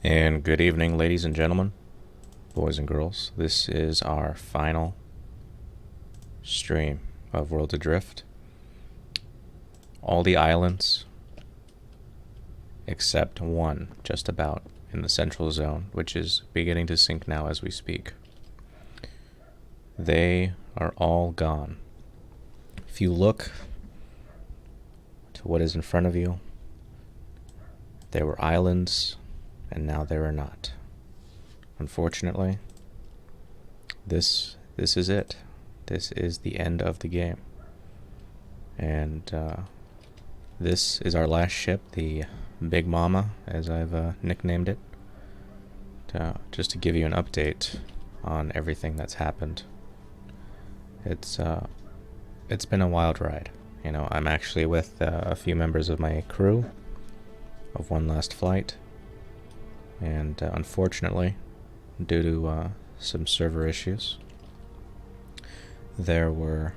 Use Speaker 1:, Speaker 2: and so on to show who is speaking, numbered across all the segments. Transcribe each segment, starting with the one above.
Speaker 1: And good evening, ladies and gentlemen, boys and girls. This is our final stream of World Adrift. All the islands, except one, just about, in the central zone, which is beginning to sink now as we speak. They are all gone. If you look to what is in front of you, there were islands, and now there are not. Unfortunately, this is it. This is the end of the game. And this is our last ship, the Big Mama, as I've nicknamed it, just to give you an update on everything that's happened. It's been a wild ride. You know, I'm actually with a few members of my crew of one last flight, and unfortunately, due to some server issues, there were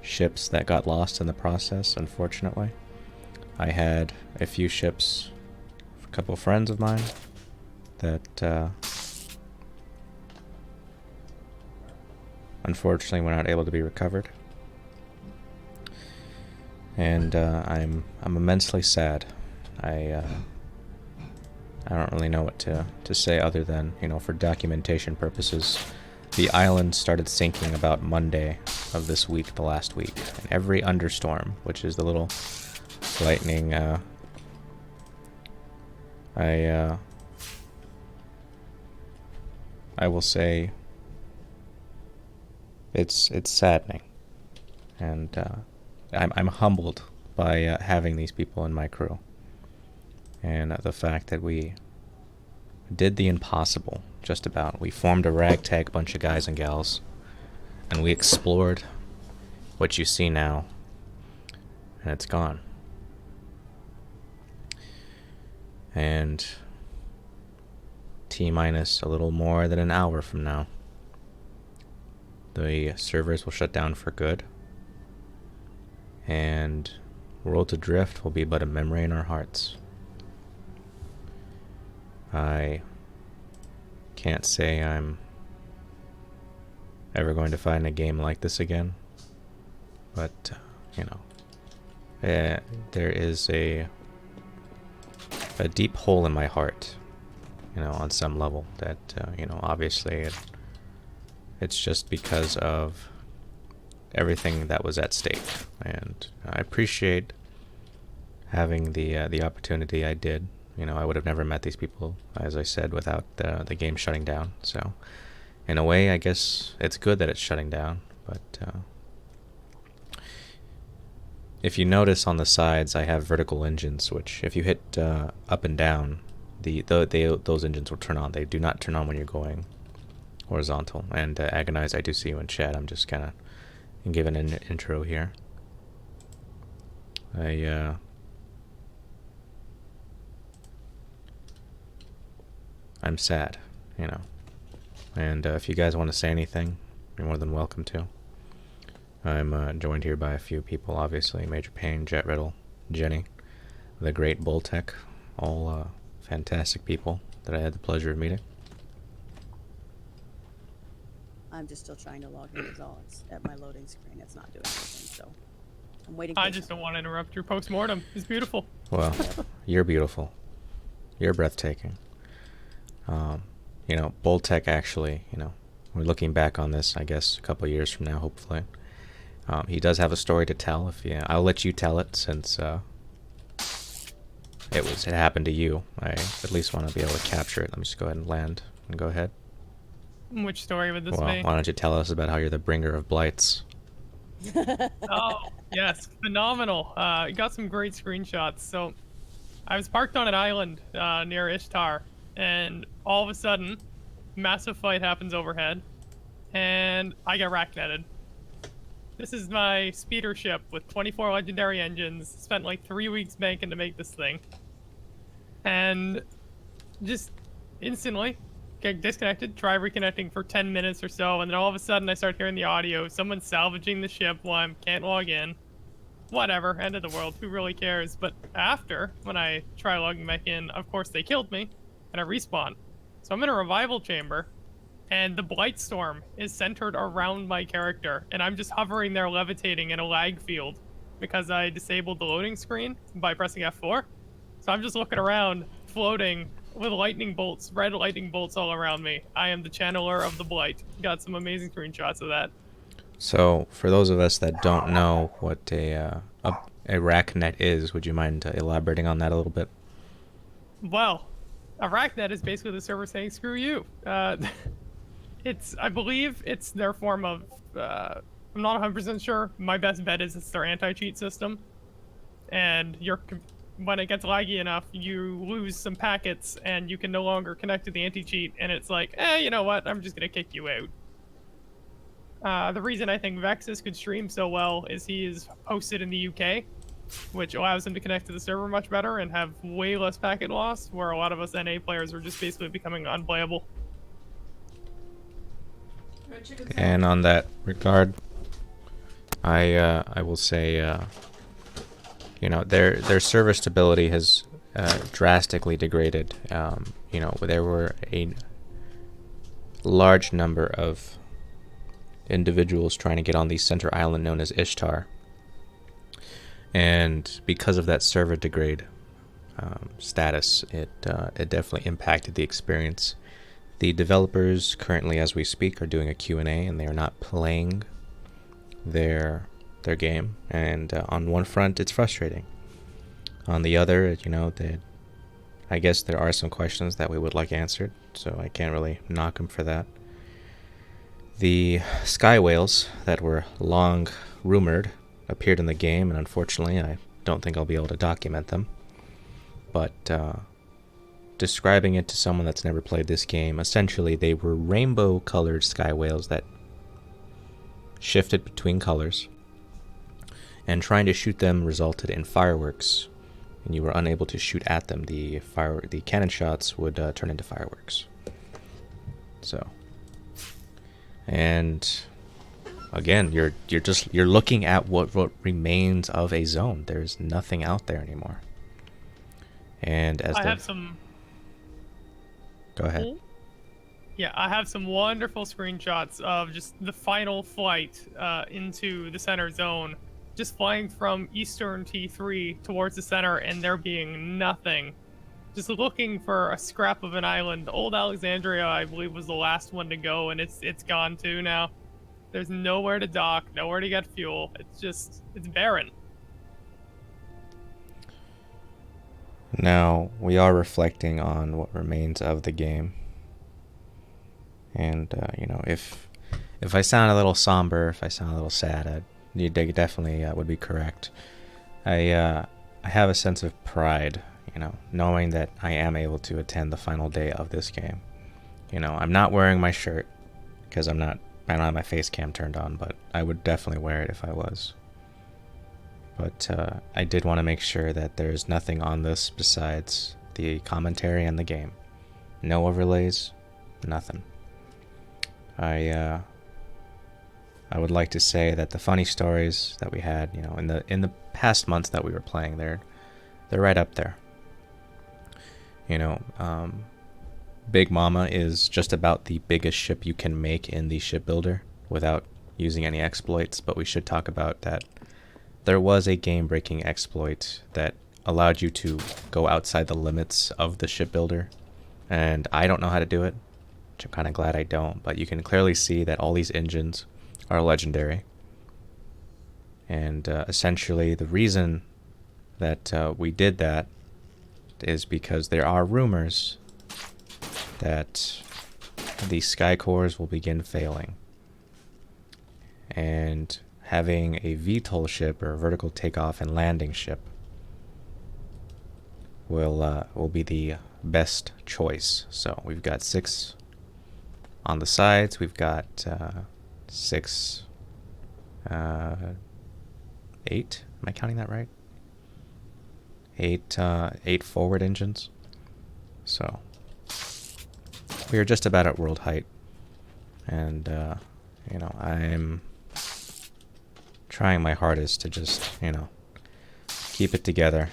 Speaker 1: ships that got lost in the process, unfortunately. I had a few ships, a couple of friends of mine, that unfortunately were not able to be recovered. And I'm immensely sad. I don't really know what to say other than, you know, for documentation purposes, the island started sinking about Monday of this week, the last week. And every understorm, which is the little lightning, I will say it's saddening. And I'm humbled by having these people in my crew. And the fact that we did the impossible, just about. We formed a ragtag bunch of guys and gals, and we explored what you see now, and it's gone. And T-minus a little more than an hour from now, the servers will shut down for good, and World Adrift will be but a memory in our hearts. I can't say I'm ever going to find a game like this again, but, you know, there is a deep hole in my heart, you know, on some level that, you know, obviously it's just because of everything that was at stake, and I appreciate having the opportunity I did. You know, I would have never met these people, as I said, without the game shutting down. So, in a way, I guess it's good that it's shutting down. But if you notice on the sides, I have vertical engines, which if you hit up and down, those engines will turn on. They do not turn on when you're going horizontal. And Agonize, I do see you in chat. I'm just kind of giving an intro here. I'm sad, you know. And if you guys want to say anything, you're more than welcome to. I'm joined here by a few people, obviously. Major Payne, Jet Riddle, Jenny, the great Bulltech, all fantastic people that I had the pleasure of meeting.
Speaker 2: I'm just still trying to log in as all. It's at my loading screen. It's not doing anything, so I'm waiting.
Speaker 3: I just don't want to interrupt your post-mortem. It's beautiful.
Speaker 1: Well, you're beautiful. You're breathtaking. You know, Bulltech actually, you know, we're looking back on this, I guess, a couple of years from now, hopefully. He does have a story to tell. I'll let you tell it, since it happened to you. I at least want to be able to capture it. Let me just go ahead and land and go ahead.
Speaker 3: Which story would this
Speaker 1: Well,
Speaker 3: be?
Speaker 1: why don't you tell us about how you're the bringer of blights?
Speaker 3: Oh, yes, phenomenal. Got some great screenshots. So, I was parked on an island near Ishtar, and all of a sudden, massive fight happens overhead, and I get rack-netted. This is my speeder ship with 24 legendary engines. Spent like 3 weeks banking to make this thing. And just instantly get disconnected, try reconnecting for 10 minutes or so, and then all of a sudden I start hearing the audio. Someone's salvaging the ship while I can't log in. whatever, end of the world, who really cares? But after, when I try logging back in, of course they killed me, and I respawn. So I'm in a revival chamber, and the Blight Storm is centered around my character, and I'm just hovering there levitating in a lag field because I disabled the loading screen by pressing F4. So I'm just looking around, floating with lightning bolts, red lightning bolts all around me. I am the channeler of the Blight. Got some amazing screenshots of that.
Speaker 1: So, for those of us that don't know what a RACnet is, would you mind elaborating on that a little bit?
Speaker 3: Well, Arachnet is basically the server saying "screw you." I believe it's their form of. I'm not 100% sure. My best bet is it's their anti-cheat system, and when it gets laggy enough, you lose some packets, and you can no longer connect to the anti-cheat, and it's like, you know what? I'm just gonna kick you out. The reason I think Vexus could stream so well is he is hosted in the UK, which allows him to connect to the server much better and have way less packet loss, where a lot of us NA players are just basically becoming unplayable.
Speaker 1: And on that regard, I will say, you know, their server stability has drastically degraded. You know, there were a large number of individuals trying to get on the center island known as Ishtar, and because of that server degrade status, it definitely impacted the experience. The developers currently, as we speak, are doing a Q&A, and they are not playing their game. And on one front, it's frustrating. On the other, you know, I guess there are some questions that we would like answered, so I can't really knock them for that. The sky whales that were long rumored appeared in the game, and unfortunately, I don't think I'll be able to document them. But describing it to someone that's never played this game, essentially they were rainbow-colored sky whales that shifted between colors, and trying to shoot them resulted in fireworks, and you were unable to shoot at them. The cannon shots would turn into fireworks. So, and again, you're looking at what remains of a zone. There's nothing out there anymore. And as
Speaker 3: I have some.
Speaker 1: Go ahead.
Speaker 3: Yeah, I have some wonderful screenshots of just the final flight into the center zone, just flying from eastern T3 towards the center, and there being nothing. Just looking for a scrap of an island. Old Alexandria, I believe, was the last one to go, and it's gone too now. There's nowhere to dock, nowhere to get fuel. It's barren.
Speaker 1: Now, we are reflecting on what remains of the game. And, you know, if I sound a little somber, if I sound a little sad, you definitely would be correct. I have a sense of pride, you know, knowing that I am able to attend the final day of this game. You know, I'm not wearing my shirt because I don't have my face cam turned on, but I would definitely wear it if I was. But I did want to make sure that there's nothing on this besides the commentary and the game. No overlays, nothing. I would like to say that the funny stories that we had, you know, in the past months that we were playing, they're right up there. You know, Big Mama is just about the biggest ship you can make in the shipbuilder without using any exploits, but we should talk about that. There was a game-breaking exploit that allowed you to go outside the limits of the shipbuilder, and I don't know how to do it, which I'm kind of glad I don't, but you can clearly see that all these engines are legendary. And essentially the reason that we did that is because there are rumors that the sky cores will begin failing, and having a VTOL ship, or a vertical takeoff and landing ship, will be the best choice. So we've got 6 on the sides. We've got 6, 8. Am I counting that right? 8 forward engines. So we are just about at world height, and you know, I'm trying my hardest to just, you know, keep it together.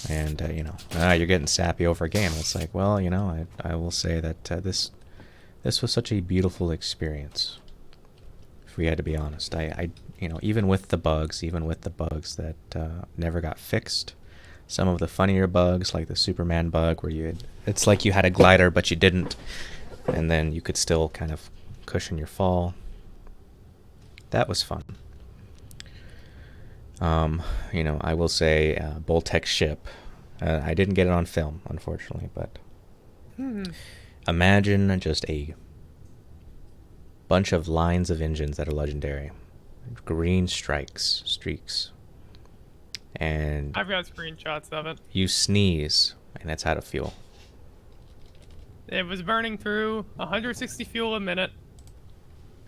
Speaker 1: And, you know, you're getting sappy over a game. It's like, well, you know, I will say that this was such a beautiful experience. If we had to be honest, you know, even with the bugs that never got fixed, some of the funnier bugs, like the Superman bug, where it's like you had a glider but you didn't, and then you could still kind of cushion your fall. That was fun. You know, I will say, Boltec's ship. I didn't get it on film, unfortunately, but imagine just a bunch of lines of engines that are legendary, green streaks, and
Speaker 3: I've got screenshots of it.
Speaker 1: you sneeze, and it's out of fuel.
Speaker 3: It was burning through 160 fuel a minute.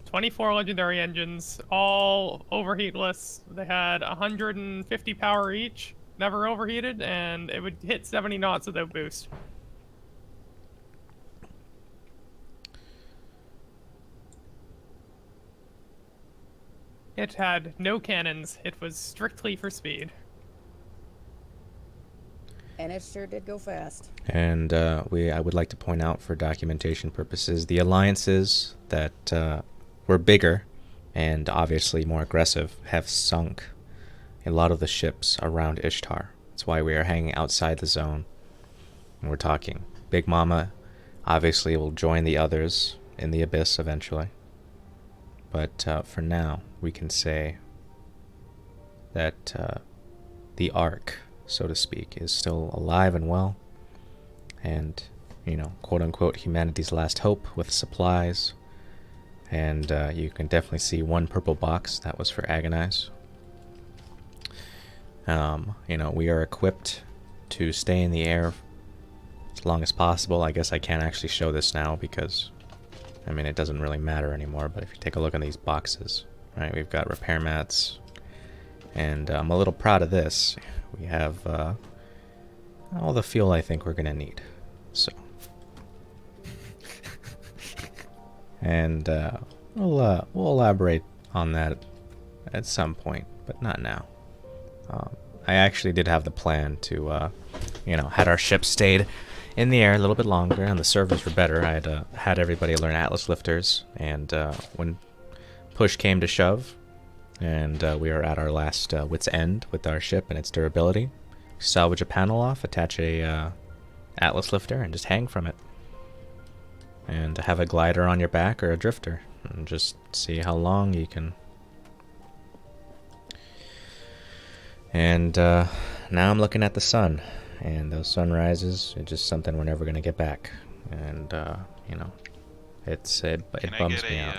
Speaker 3: 24 legendary engines, all overheatless. They had 150 power each, never overheated, and it would hit 70 knots without boost. It had no cannons. It was strictly for speed.
Speaker 2: And it sure did go fast.
Speaker 1: And I would like to point out, for documentation purposes, the alliances that were bigger and obviously more aggressive have sunk a lot of the ships around Ishtar. That's why we are hanging outside the zone. And we're talking. Big Mama obviously will join the others in the Abyss eventually. But for now, we can say that the Ark, so to speak, is still alive and well. And, you know, quote-unquote, humanity's last hope with supplies. And you can definitely see one purple box. That was for Agonize. You know, we are equipped to stay in the air as long as possible. I guess I can't actually show this now because, I mean, it doesn't really matter anymore. But if you take a look at these boxes, right, we've got repair mats. And I'm a little proud of this. We have all the fuel I think we're going to need. So. And we'll elaborate on that at some point, but not now. I actually did have the plan to, you know, had our ship stayed in the air a little bit longer and the servers were better, I'd had everybody learn Atlas lifters, and when push came to shove, and we are at our last wit's end with our ship and its durability, salvage a panel off, attach a Atlas lifter, and just hang from it. And have a glider on your back or a drifter, and just see how long you can. And now I'm looking at the sun, and those sunrises are just something we're never gonna get back. And you know, it bums me out.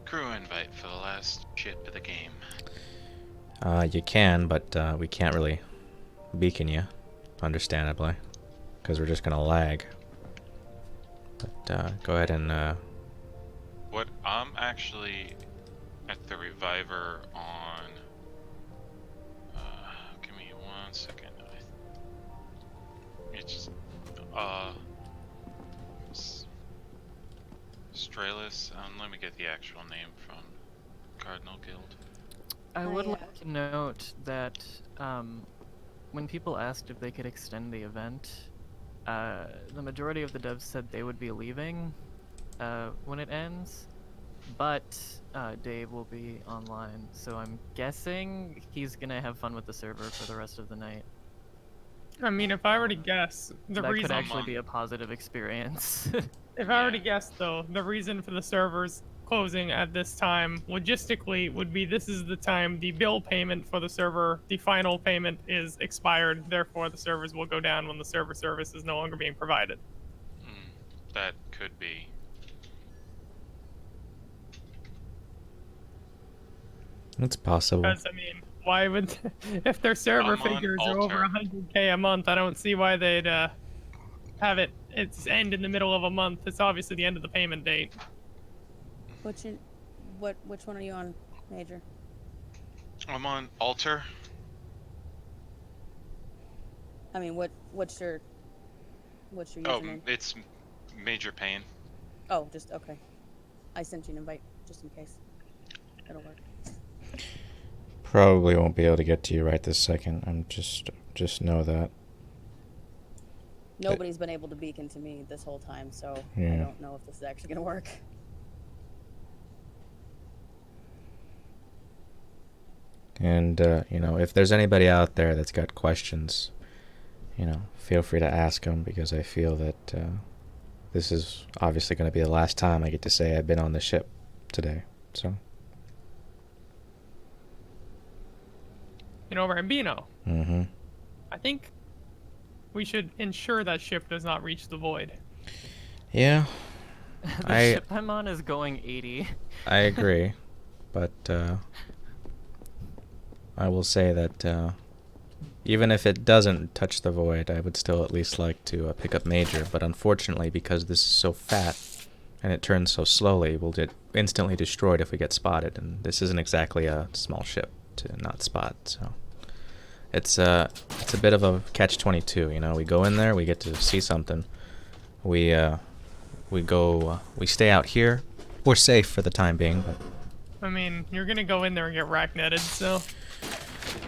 Speaker 4: Crew invite for the last ship of the game?
Speaker 1: You can, but we can't really beacon you, understandably, because we're just gonna lag. But go ahead and
Speaker 4: What I'm actually at the Reviver on. Give me 1 second. It's Stralis. Let me get the actual name from Cardinal Guild.
Speaker 5: I would like to note that when people asked if they could extend the event, the majority of the devs said they would be leaving when it ends, but Dave will be online, so I'm guessing he's gonna have fun with the server for the rest of the night.
Speaker 3: I mean, if I were to guess, the
Speaker 5: That
Speaker 3: reason
Speaker 5: could actually be a positive experience.
Speaker 3: if I were to guess, though, the reason for the servers closing at this time, logistically, would be this is the time the bill payment for the server, the final payment, is expired. Therefore, the servers will go down when the server service is no longer being provided.
Speaker 4: That could be.
Speaker 1: it's possible.
Speaker 3: Because, I mean, why would... if their server figures are over 100k a month, I don't see why they'd have it's end in the middle of a month. It's obviously the end of the payment date.
Speaker 2: Which one are you on, Major?
Speaker 4: I'm on Altar.
Speaker 2: I mean, what's your username?
Speaker 4: It's Major Pain.
Speaker 2: Oh, just okay. I sent you an invite just in case. It'll work.
Speaker 1: Probably won't be able to get to you right this second. I'm just know that.
Speaker 2: Nobody's been able to beacon to me this whole time, so I
Speaker 1: Yeah.
Speaker 2: don't know if this is actually gonna work.
Speaker 1: And if there's anybody out there that's got questions, feel free to ask them, because I feel that this is obviously going to be the last time I get to say I've been on the ship today. So.
Speaker 3: Rambino,
Speaker 1: Mm-hmm.
Speaker 3: I think we should ensure that ship does not reach the void.
Speaker 1: Yeah,
Speaker 5: The ship I'm on is going 80.
Speaker 1: I agree, but I will say that even if it doesn't touch the void, I would still at least like to pick up Major. But unfortunately, because this is so fat and it turns so slowly, we'll get instantly destroyed if we get spotted. And this isn't exactly a small ship to not spot, so it's a bit of a catch-22. We go in there, we get to see something, we stay out here. We're safe for the time being, but
Speaker 3: I mean, you're gonna go in there and get rack netted, so.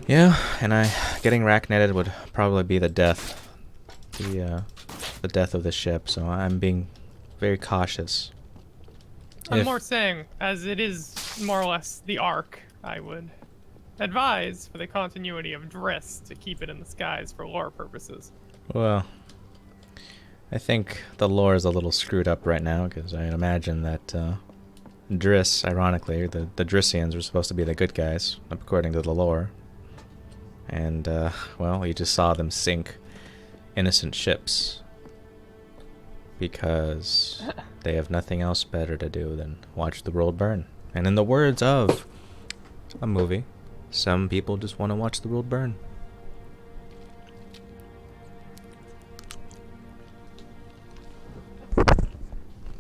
Speaker 1: yeah, and getting rack netted would probably be the death, the death of the ship. So I'm being very cautious.
Speaker 3: I'm more saying, as it is more or less the arc, I would advise for the continuity of Driss to keep it in the skies for lore purposes.
Speaker 1: Well, I think the lore is a little screwed up right now, because I imagine that Driss, ironically, the Drissians were supposed to be the good guys, according to the lore. And, well, you just saw them sink innocent ships because they have nothing else better to do than watch the world burn. And in the words of a movie, some people just want to watch the world burn.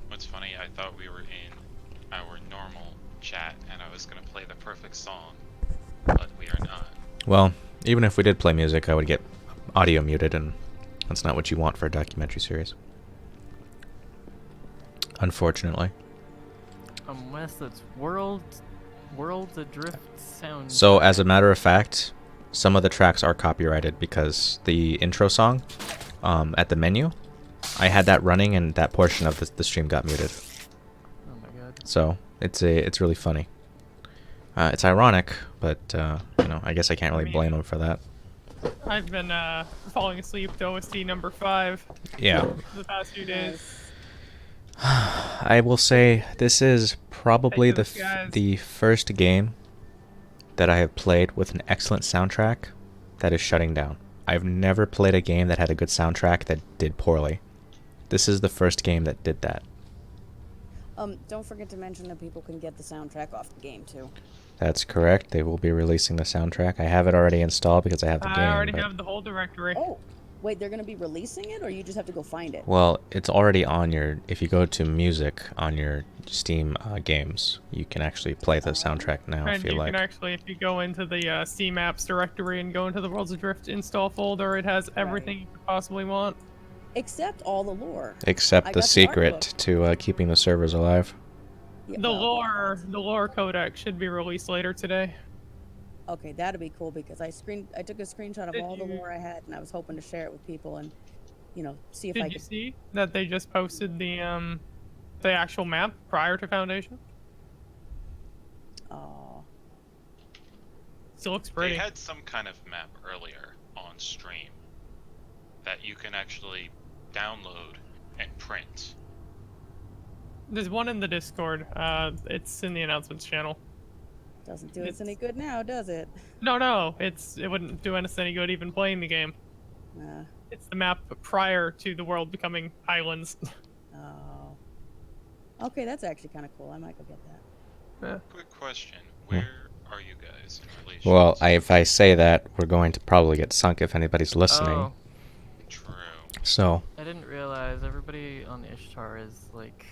Speaker 4: What's funny, I thought we were in our normal chat and I was gonna play the perfect song, but we are not.
Speaker 1: Well, even if we did play music, I would get audio muted, and that's not what you want for a documentary series. Unfortunately.
Speaker 5: Unless it's Worlds Adrift sound.
Speaker 1: So, as a matter of fact, some of the tracks are copyrighted because the intro song at the menu, I had that running and that portion of the stream got muted.
Speaker 5: Oh my god.
Speaker 1: So, it's really funny. It's ironic, but, I guess I can't really blame them for that.
Speaker 3: I've been falling asleep to OST number 5
Speaker 1: Yeah.
Speaker 3: the past few days.
Speaker 1: I will say this is probably
Speaker 3: Thank you, guys.
Speaker 1: the first game that I have played with an excellent soundtrack that is shutting down. I've never played a game that had a good soundtrack that did poorly. This is the first game that did that.
Speaker 2: Don't forget to mention that people can get the soundtrack off the game too.
Speaker 1: That's correct. They will be releasing the soundtrack. I have it already installed because I have the game.
Speaker 3: I already
Speaker 1: but-
Speaker 3: have the whole directory.
Speaker 2: Oh, wait, they're gonna be releasing it, or you just have to go find it?
Speaker 1: Well, it's already on if you go to music on your Steam games, you can actually play the soundtrack now
Speaker 3: And
Speaker 1: if you
Speaker 3: you
Speaker 1: like.
Speaker 3: can actually, if you go into the Steam Apps directory and go into the Worlds Adrift install folder, it has everything you could possibly want.
Speaker 2: Except all the lore. I
Speaker 1: Except
Speaker 2: got
Speaker 1: the
Speaker 2: the
Speaker 1: secret
Speaker 2: artbook.
Speaker 1: to keeping the servers alive.
Speaker 2: Yeah,
Speaker 3: The
Speaker 2: well,
Speaker 3: lore codec should be released later today.
Speaker 2: Okay, that'd be cool because I took a screenshot of
Speaker 3: Did
Speaker 2: all the
Speaker 3: you-
Speaker 2: lore I had, and I was hoping to share it with people and, see if I
Speaker 3: Did you
Speaker 2: could.
Speaker 3: see that they just posted the actual map prior to Foundation?
Speaker 2: Oh,
Speaker 3: Still looks
Speaker 4: They
Speaker 3: pretty.
Speaker 4: had some kind of map earlier on stream that you can actually download and print.
Speaker 3: There's one in the Discord. It's in the announcements channel.
Speaker 2: doesn't do us any good now, does it?
Speaker 3: No, it wouldn't do us any good even playing the game.
Speaker 2: Uh,
Speaker 3: It's the map prior to the world becoming islands.
Speaker 2: oh. Okay, that's actually kind of cool. I might go get that.
Speaker 4: Quick question, where are you guys in relation?
Speaker 1: Well, if I say that, we're going to probably get sunk if anybody's listening.
Speaker 5: Oh,
Speaker 4: True.
Speaker 1: So,
Speaker 5: I didn't realize everybody on Ishtar is like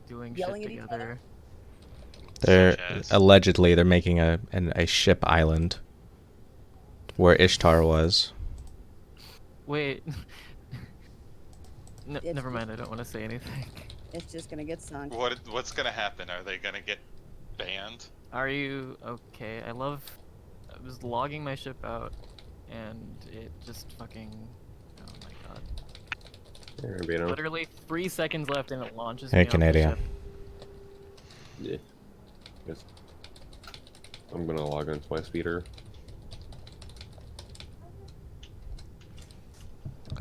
Speaker 5: doing
Speaker 2: Yelling
Speaker 5: shit
Speaker 2: at each
Speaker 5: together.
Speaker 1: they're
Speaker 4: Such as-
Speaker 1: allegedly they're making a ship island where Ishtar was.
Speaker 5: Wait.
Speaker 2: It's
Speaker 5: Never
Speaker 2: just-
Speaker 5: mind. I don't want to say anything.
Speaker 2: It's just gonna get sunk.
Speaker 4: What's gonna happen? Are they gonna get banned?
Speaker 5: Are you okay? I was logging my ship out, and it just fucking. Oh my god.
Speaker 6: Here, you know.
Speaker 5: Literally 3 seconds left, and it launches
Speaker 1: Hey,
Speaker 5: me off the
Speaker 1: Canadian.
Speaker 5: ship.
Speaker 6: Yeah. Yes. I'm gonna log into my speeder.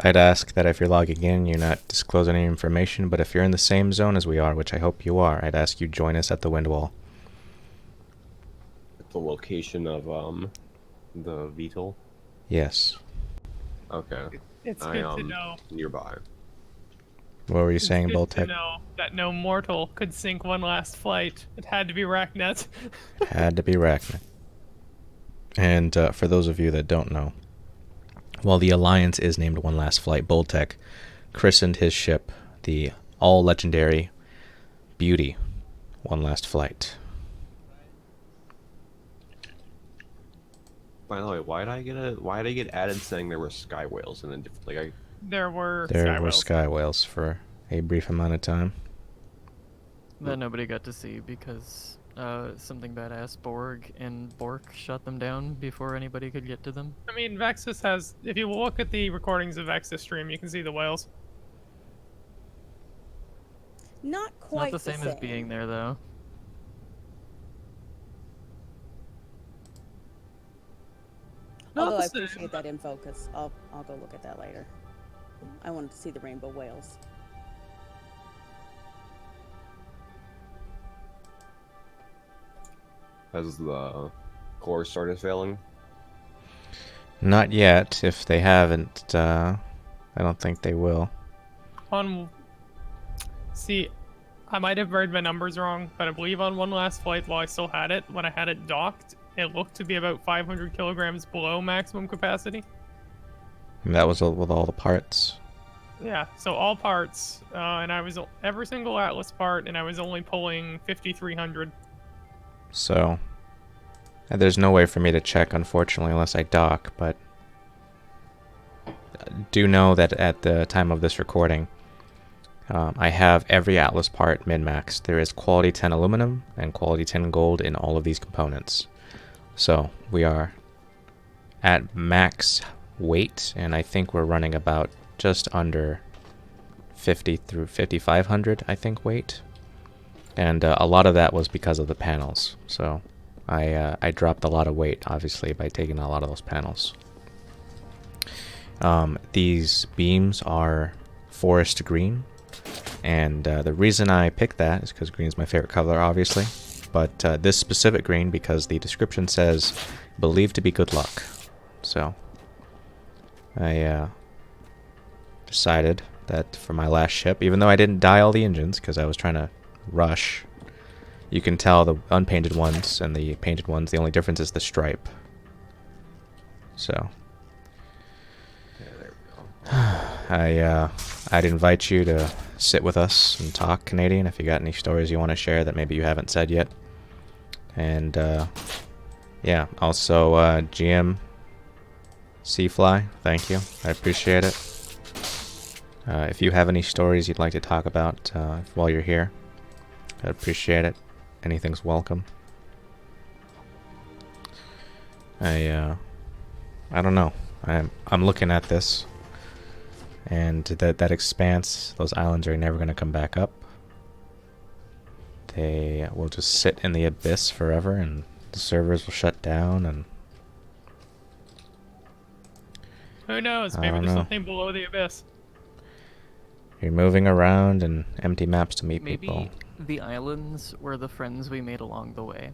Speaker 1: I'd ask that if you're logging in, you not disclose any information, but if you're in the same zone as we are, which I hope you are, I'd ask you join us at the wind wall.
Speaker 6: The location of the VTOL.
Speaker 1: Yes.
Speaker 6: Okay.
Speaker 3: It's
Speaker 6: I
Speaker 3: good to
Speaker 6: am
Speaker 3: know.
Speaker 6: nearby.
Speaker 1: What were you
Speaker 3: It's
Speaker 1: saying,
Speaker 3: good to
Speaker 1: Boltec?
Speaker 3: know that no mortal could sink one last flight. It had to be Racknet.
Speaker 1: Had to be Rachman. And for those of you that don't know, while the Alliance is named One Last Flight, Boltec christened his ship the all-legendary Beauty One Last Flight.
Speaker 6: By the way, why did I get added saying there were sky whales and then like
Speaker 3: There were
Speaker 1: There
Speaker 3: sky
Speaker 1: were
Speaker 3: whales.
Speaker 1: sky whales for a brief amount of time.
Speaker 5: That nobody got to see because something badass Borg and Bork shot them down before anybody could get to them.
Speaker 3: I mean, Vexus has. If you look at the recordings of Vexus stream, you can see the whales.
Speaker 2: Not
Speaker 5: It's
Speaker 2: quite
Speaker 5: not the same as being there though.
Speaker 3: Not
Speaker 2: Although
Speaker 3: the
Speaker 2: I
Speaker 3: same.
Speaker 2: appreciate that info, because I'll go look at that later. I wanted to see the rainbow whales.
Speaker 6: has the core started failing?
Speaker 1: Not yet. If they haven't, I don't think they will.
Speaker 3: See, I might have read my numbers wrong, but I believe on one last flight while I still had it, when I had it docked, it looked to be about 500 kilograms below maximum capacity.
Speaker 1: And that was with all the parts.
Speaker 3: Yeah, so all parts, and I was every single Atlas part, and I was only pulling 5,300.
Speaker 1: So, there's no way for me to check, unfortunately, unless I dock, but do know that at the time of this recording, I have every Atlas part min-maxed. There is quality 10 aluminum and quality 10 gold in all of these components. So, we are at max weight, and I think we're running about just under 50 through 5,500, I think, weight. And a lot of that was because of the panels. So I dropped a lot of weight, obviously, by taking a lot of those panels. These beams are forest green. And the reason I picked that is because green is my favorite color, obviously. But this specific green, because the description says, believed to be good luck. So I decided that for my last ship, even though I didn't dye all the engines because I was trying to rush, you can tell the unpainted ones and the painted ones, the only difference is the stripe. So
Speaker 6: Yeah, there we go.
Speaker 1: I'd invite you to sit with us and talk, Canadian, if you got any stories you want to share that maybe you haven't said yet. And yeah, also GM Seafly, thank you, I appreciate it. If you have any stories you'd like to talk about while you're here, I'd appreciate it. Anything's welcome. I don't know. I'm looking at this, and that expanse, those islands are never gonna come back up. They will just sit in the abyss forever, and the servers will shut down, and
Speaker 3: Who knows?
Speaker 1: I
Speaker 3: Maybe
Speaker 1: don't
Speaker 3: there's
Speaker 1: know.
Speaker 3: something below the abyss.
Speaker 1: you're moving around and empty maps to meet
Speaker 5: Maybe
Speaker 1: people.
Speaker 5: the islands were the friends we made along the way.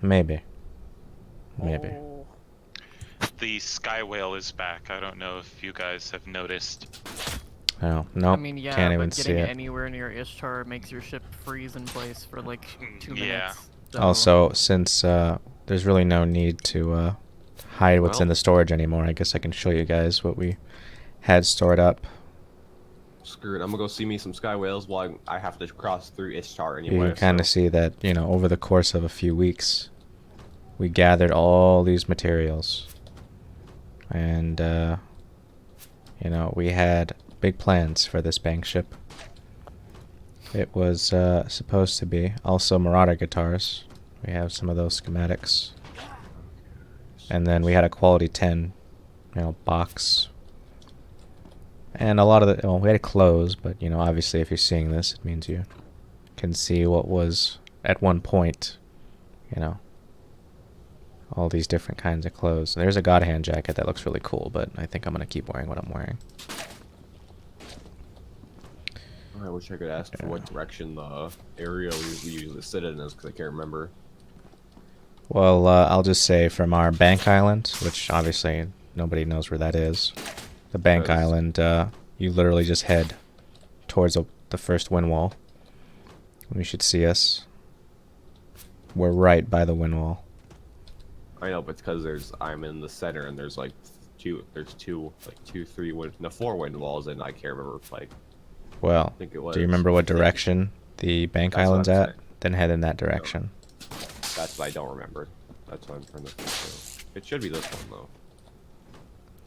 Speaker 1: Maybe. Maybe.
Speaker 2: Oh,
Speaker 4: The sky whale is back. I don't know if you guys have noticed.
Speaker 1: Oh, nope.
Speaker 5: I mean, yeah,
Speaker 1: Can't
Speaker 5: but
Speaker 1: even see
Speaker 5: getting
Speaker 1: it.
Speaker 5: anywhere near Ishtar makes your ship freeze in place for like 2
Speaker 4: Yeah.
Speaker 5: minutes. So
Speaker 1: Also, since there's really no need to hide what's in
Speaker 6: Well-
Speaker 1: the storage anymore, I guess I can show you guys what we had stored up.
Speaker 6: Screw it. I'm gonna go see me some sky whales while I have to cross through Ishtar
Speaker 1: You
Speaker 6: anyway.
Speaker 1: can kind of
Speaker 6: so-
Speaker 1: see that, over the course of a few weeks, we gathered all these materials. And, we had big plans for this bank ship. It was supposed to be. Also, Marauder guitars. We have some of those schematics. And then we had a quality 10, box. And a lot of the, well, we had clothes, but, obviously if you're seeing this, it means you can see what was at one point, all these different kinds of clothes. There's a God Hand jacket that looks really cool, but I think I'm going to keep wearing what I'm wearing.
Speaker 6: I wish I could ask for what direction the area we usually sit in is, because I can't remember.
Speaker 1: Well, I'll just say from our bank island, which obviously nobody knows where that is. The bank
Speaker 6: Yes.
Speaker 1: island, you literally just head towards the first wind wall. You should see us. We're right by the wind wall.
Speaker 6: I know, but it's because I'm in the center and there's like four wind walls, and I can't remember
Speaker 1: Well,
Speaker 6: I think it was.
Speaker 1: do you remember what direction the bank
Speaker 6: That's what
Speaker 1: island's
Speaker 6: I'm
Speaker 1: at?
Speaker 6: saying.
Speaker 1: Then head in that direction.
Speaker 6: That's what I don't remember. That's what I'm trying to think of. It should be this one though.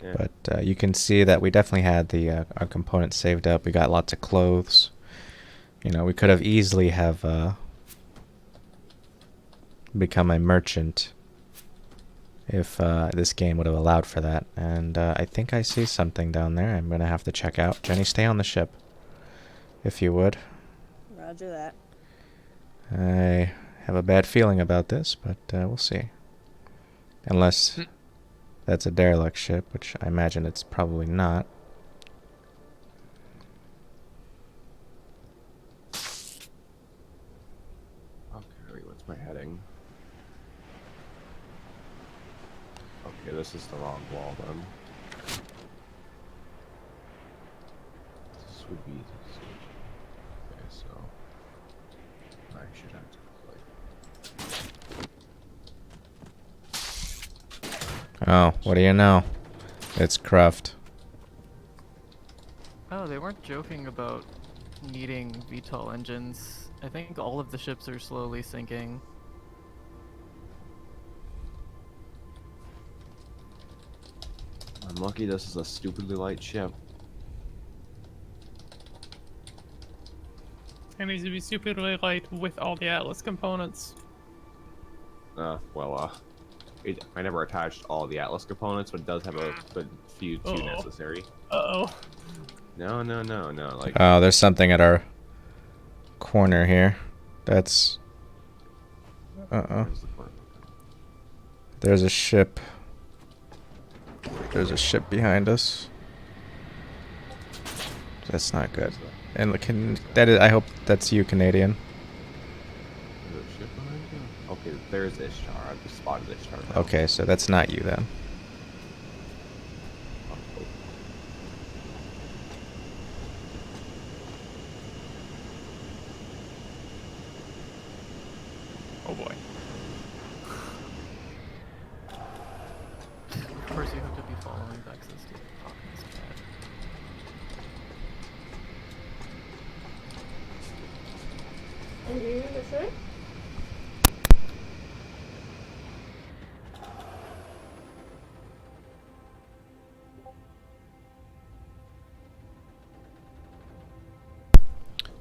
Speaker 6: Yeah.
Speaker 1: But you can see that we definitely had our components saved up. We got lots of clothes. We could have easily have become a merchant if this game would have allowed for that. And I think I see something down there I'm going to have to check out. Jenny, stay on the ship, if you would.
Speaker 2: Roger that.
Speaker 1: I have a bad feeling about this, but we'll see. Unless that's a derelict ship, which I imagine it's probably not.
Speaker 6: Okay, wait, what's my heading? Okay, this is the wrong wall then. This would be. Okay, so I should have to
Speaker 1: Oh, what do you know? It's Cruft.
Speaker 5: Oh, they weren't joking about needing VTOL engines. I think all of the ships are slowly sinking.
Speaker 6: I'm lucky this is a stupidly light ship.
Speaker 3: It needs to be stupidly light with all the Atlas components.
Speaker 6: I never attached all the Atlas components, but it does have a few
Speaker 3: Uh-oh.
Speaker 6: necessary.
Speaker 3: Uh-oh.
Speaker 6: No, like.
Speaker 1: Oh, there's something at our corner here. That's...
Speaker 6: where's the corner?
Speaker 1: There's a ship. There's a ship behind us. That's not good. And I hope that's you, Canadian.
Speaker 6: Is there a ship behind you? Okay, there's Ishtar. I've just spotted Ishtar now.
Speaker 1: Okay, so that's not you then.
Speaker 6: Oh.
Speaker 3: Oh boy.
Speaker 5: Of course, you have to be following Vex's to talk in this chat.
Speaker 7: And do you remember sir?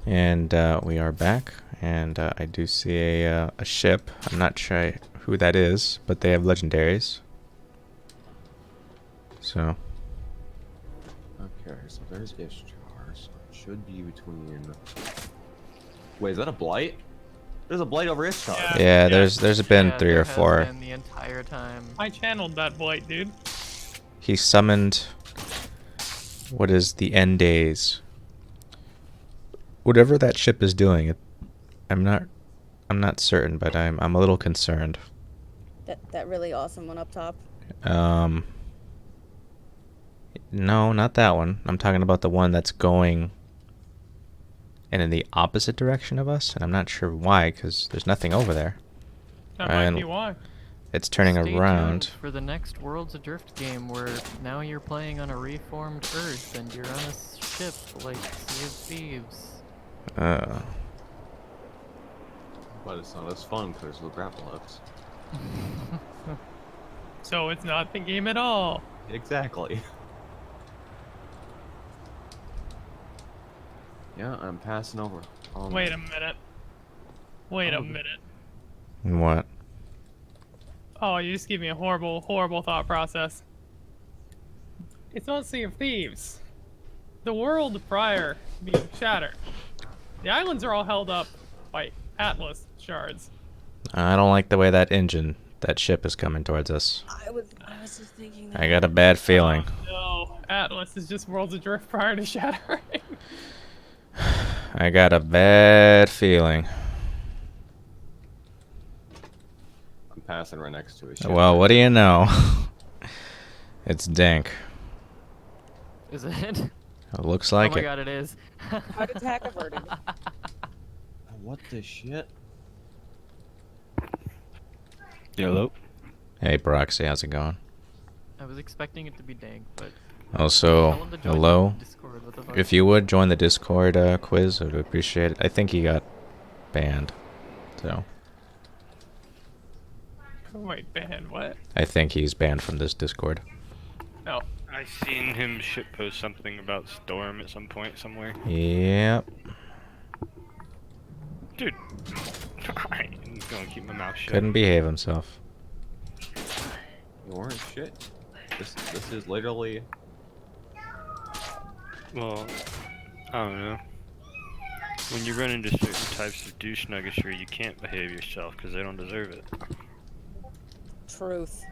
Speaker 1: And we are back, and I do see a ship. I'm not sure who that is, but they have legendaries. So,
Speaker 6: Okay, so there's Ishtar, so it should be between. Wait, is that a blight? There's a blight over Ishtar.
Speaker 3: Yeah.
Speaker 1: yeah, there's been
Speaker 5: Yeah,
Speaker 1: 3
Speaker 5: there
Speaker 1: or
Speaker 5: has
Speaker 1: 4.
Speaker 5: been the entire time.
Speaker 3: I channeled that blight, dude.
Speaker 1: He summoned what is the end days. Whatever that ship is doing, I'm not certain, but I'm a little concerned.
Speaker 2: That really awesome one up top.
Speaker 1: No, not that one. I'm talking about the one that's going in the opposite direction of us, and I'm not sure why, because there's nothing over there.
Speaker 3: That might be
Speaker 1: And
Speaker 3: why.
Speaker 1: it's turning
Speaker 5: Stay
Speaker 1: around.
Speaker 5: tuned for the next Worlds Adrift game, where now you're playing on a reformed Earth and you're on a ship like Sea of Thieves.
Speaker 6: But it's not as fun because there's no grapple lifts.
Speaker 3: So it's not the game at all.
Speaker 6: Exactly. Yeah, I'm passing over.
Speaker 3: Wait a minute. Wait a
Speaker 6: Oh,
Speaker 3: minute.
Speaker 1: What?
Speaker 3: Oh, you just gave me a horrible, horrible thought process. It's not Sea of Thieves. The world prior being shattered. The islands are all held up by Atlas shards.
Speaker 1: I don't like the way that ship is coming towards us.
Speaker 2: I was just thinking that.
Speaker 1: I got a bad feeling.
Speaker 3: No, Atlas is just worlds adrift prior to shattering.
Speaker 1: I got a bad feeling.
Speaker 6: I'm passing right next to a ship.
Speaker 1: Well, what do you know? It's dank.
Speaker 5: Is it?
Speaker 1: It looks
Speaker 5: Oh
Speaker 1: like
Speaker 5: my
Speaker 1: it.
Speaker 5: god, it is.
Speaker 2: Heart attack averted.
Speaker 6: What the shit?
Speaker 8: Hello.
Speaker 1: Hey, Broxy, how's it going?
Speaker 5: I was expecting it to be dank, but
Speaker 1: Also,
Speaker 5: tell him to join
Speaker 1: hello.
Speaker 5: the Discord. What the fuck?
Speaker 1: If you would join the Discord quiz, I would appreciate it. I think he got banned. So,
Speaker 3: Wait, banned what?
Speaker 1: I think he's banned from this Discord.
Speaker 3: No.
Speaker 8: I seen him shitpost something about Storm at some point somewhere.
Speaker 1: Yep.
Speaker 8: Dude, I'm gonna keep my mouth shut.
Speaker 1: Couldn't behave himself.
Speaker 6: You weren't shit. This is literally.
Speaker 8: Well, I don't know. When you run into certain types of douche nuggetry, you can't behave yourself because they don't deserve it.
Speaker 2: Truth.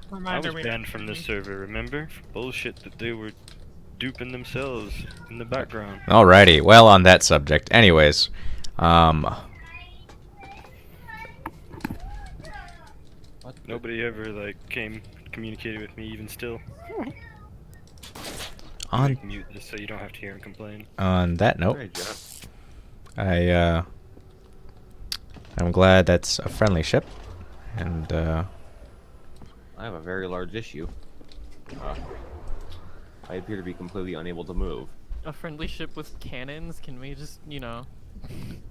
Speaker 8: I
Speaker 3: Reminder
Speaker 8: was
Speaker 3: me
Speaker 8: banned
Speaker 3: not
Speaker 8: from
Speaker 3: to
Speaker 8: this
Speaker 3: be-
Speaker 8: server, remember? For bullshit that they were duping themselves in the background.
Speaker 1: Alrighty. Well, on that subject. Anyways,
Speaker 8: Nobody ever like communicated with me even still.
Speaker 1: on
Speaker 8: Make mute just so you don't have to hear him complain.
Speaker 1: that note,
Speaker 6: Hey, Jeff.
Speaker 1: I'm glad that's a friendly ship, and
Speaker 6: I have a very large issue. I appear to be completely unable to move.
Speaker 5: A friendly ship with cannons? Can we just, you know?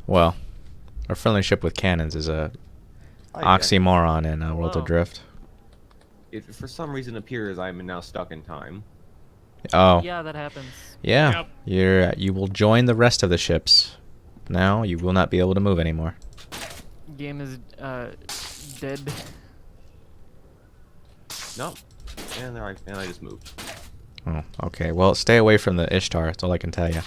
Speaker 1: well, a friendly ship with cannons is a
Speaker 6: Hi, Jeff.
Speaker 1: oxymoron in World
Speaker 5: Hello.
Speaker 1: Adrift.
Speaker 6: It for some reason appears I'm now stuck in time.
Speaker 1: Oh,
Speaker 5: Yeah, that happens.
Speaker 1: yeah.
Speaker 3: Yep.
Speaker 1: You will join the rest of the ships. Now you will not be able to move anymore.
Speaker 5: Game is dead.
Speaker 6: No. And I just moved.
Speaker 1: Oh, okay. Well, stay away from the Ishtar. That's all I can tell you.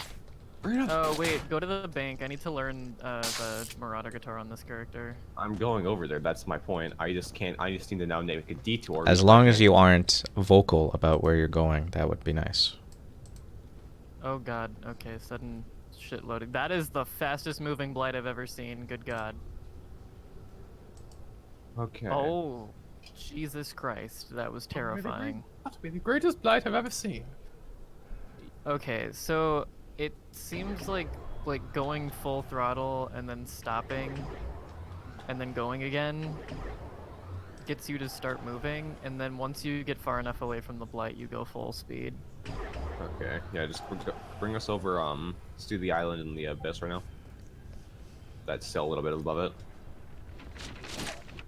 Speaker 5: Oh wait, go to the bank. I need to learn the Marauder guitar on this character.
Speaker 6: I'm going over there. That's my point. I just can't. I just need to now make a detour.
Speaker 1: As
Speaker 6: because
Speaker 1: long
Speaker 6: I
Speaker 1: as
Speaker 6: can't-
Speaker 1: you aren't vocal about where you're going, that would be nice.
Speaker 5: Oh god. Okay, sudden shit loading. That is the fastest moving blight I've ever seen. Good god.
Speaker 6: Okay.
Speaker 5: Oh, Jesus Christ, that was terrifying.
Speaker 3: That'd be the greatest blight I've ever seen.
Speaker 5: Okay, so it seems like going full throttle and then stopping and then going again gets you to start moving, and then once you get far enough away from the blight, you go full speed.
Speaker 6: Okay. Yeah. Just bring us over. Let's do the island in the abyss right now. That's still a little bit above it.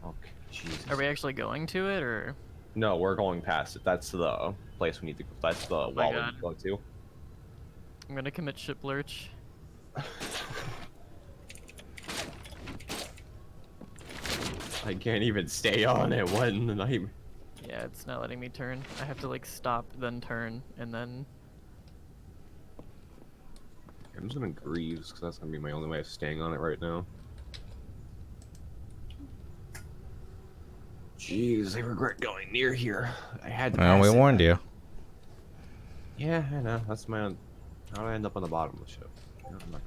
Speaker 6: Okay. Jesus.
Speaker 5: Are we actually going to it, or?
Speaker 6: No, we're going past it. That's the place we need to. That's the
Speaker 5: my
Speaker 6: wall we
Speaker 5: God.
Speaker 6: need to go to.
Speaker 5: I'm gonna commit ship lurch.
Speaker 6: I can't even stay on it. What in the night?
Speaker 5: Yeah, it's not letting me turn. I have to like stop, then turn, and then.
Speaker 6: I'm just gonna Greaves because that's gonna be my only way of staying on it right now. Jeez, I regret going near here. I had to.
Speaker 1: Well, we
Speaker 6: pass it.
Speaker 1: warned you.
Speaker 6: Yeah, I know. That's my own. How did I end up on the bottom of the ship? No, I'm not-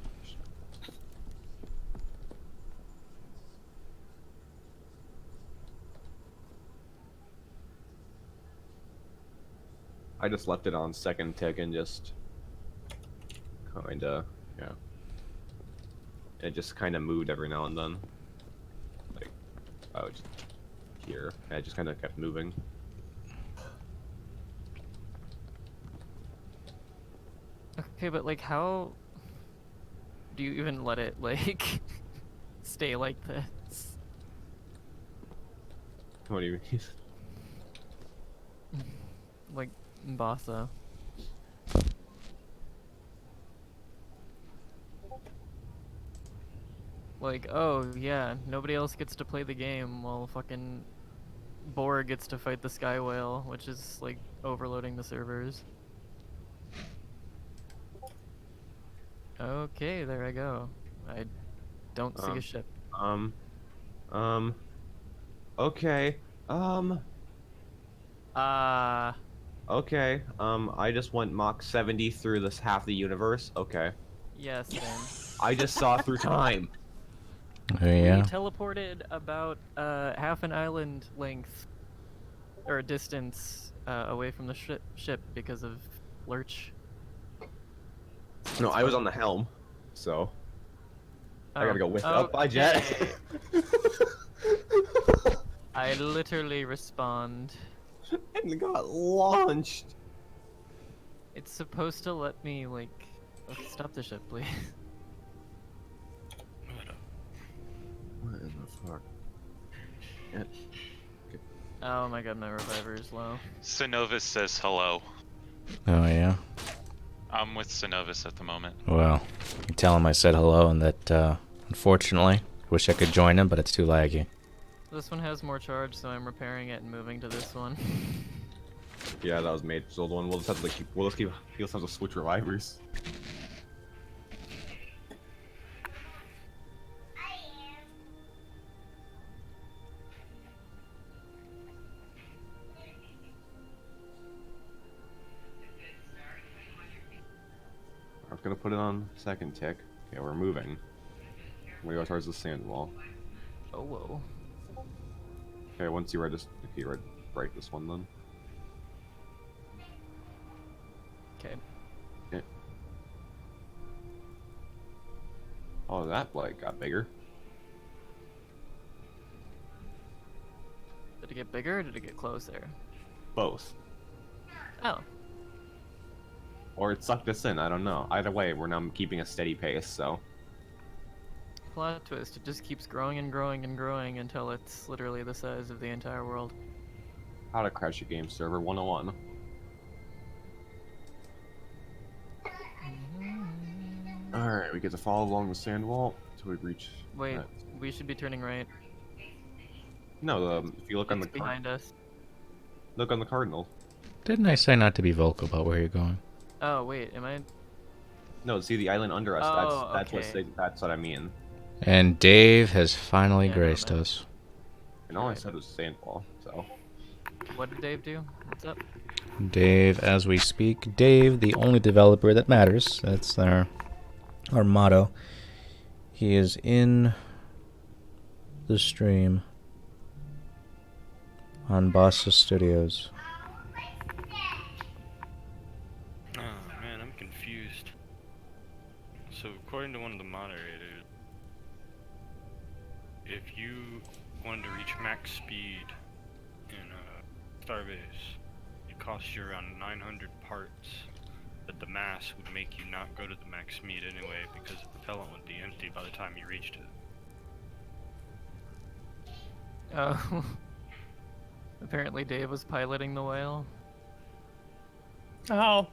Speaker 6: I just left it on second tick and just kinda, yeah. It just kinda moved every now and then. Like, I was here, and it just kinda kept moving.
Speaker 5: Okay, but like, how do you even let it like stay like this?
Speaker 6: What do you mean?
Speaker 5: Like, Mbasa. like, oh yeah, nobody else gets to play the game while fucking Boar gets to fight the Sky Whale, which is like overloading the servers. Okay, there I go. I don't see a ship.
Speaker 6: Um, um, okay,
Speaker 5: Ah,
Speaker 6: okay, I just went Mach 70 through this half the universe. Okay.
Speaker 5: yes, same.
Speaker 6: I just saw through time.
Speaker 1: Oh,
Speaker 5: We
Speaker 1: yeah.
Speaker 5: teleported about half an island length or distance away from the ship because of lurch.
Speaker 6: No,
Speaker 5: It's
Speaker 6: I was
Speaker 5: fun.
Speaker 6: on the helm, so I
Speaker 5: Oh,
Speaker 6: gotta go with up. Bye, Jet.
Speaker 5: okay. I literally respond.
Speaker 6: And got launched.
Speaker 5: It's supposed to let me like stop the ship, please.
Speaker 6: What in the fuck? Yeah.
Speaker 5: Oh my god, my reviver is low.
Speaker 4: Synovis says hello.
Speaker 1: Oh, yeah.
Speaker 4: I'm with Synovis at the moment.
Speaker 1: Well, you tell him I said hello and that, unfortunately, wish I could join him, but it's too laggy.
Speaker 5: This one has more charge, so I'm repairing it and moving to this one.
Speaker 6: Yeah, that was Mate's old one. We'll just have to keep. We'll just have to switch revivers. I was gonna put it on second tick. Okay, we're moving. We go towards the sand wall.
Speaker 5: Oh whoa.
Speaker 6: Okay, once you read this, if you read break this one, then.
Speaker 5: Okay.
Speaker 6: Okay. Oh, that like got bigger.
Speaker 5: Did it get bigger or did it get closer?
Speaker 6: Both.
Speaker 5: Oh.
Speaker 6: Or it sucked us in. I don't know. Either way, we're now keeping a steady pace. So.
Speaker 5: Plot twist, it just keeps growing and growing and growing until it's literally the size of the entire world.
Speaker 6: How to crash a game server 101. Alright, we get to follow along the sand wall until we reach.
Speaker 5: Wait, we should be turning right.
Speaker 6: No, if you look on the
Speaker 5: It's behind us.
Speaker 6: look on the cardinal.
Speaker 1: Didn't I say not to be vocal about where you're going?
Speaker 5: Oh wait, am I?
Speaker 6: No, see the island under us.
Speaker 5: Oh,
Speaker 6: That's what I mean.
Speaker 1: And Dave has finally
Speaker 5: Yeah,
Speaker 1: graced
Speaker 5: never mind.
Speaker 1: us.
Speaker 6: And all I said was sand wall. So.
Speaker 5: What did Dave do? What's up?
Speaker 1: Dave, as we speak, Dave, the only developer that matters. That's our motto. He is in the stream on Bossa Studios.
Speaker 8: Oh man, I'm confused. So according to one of the moderators, if you wanted to reach max speed in Starbase, it costs you around 900 parts. But the mass would make you not go to the max speed anyway because the propellant would be empty by the time you reached it.
Speaker 5: Oh. Apparently Dave was piloting the whale.
Speaker 3: Oh,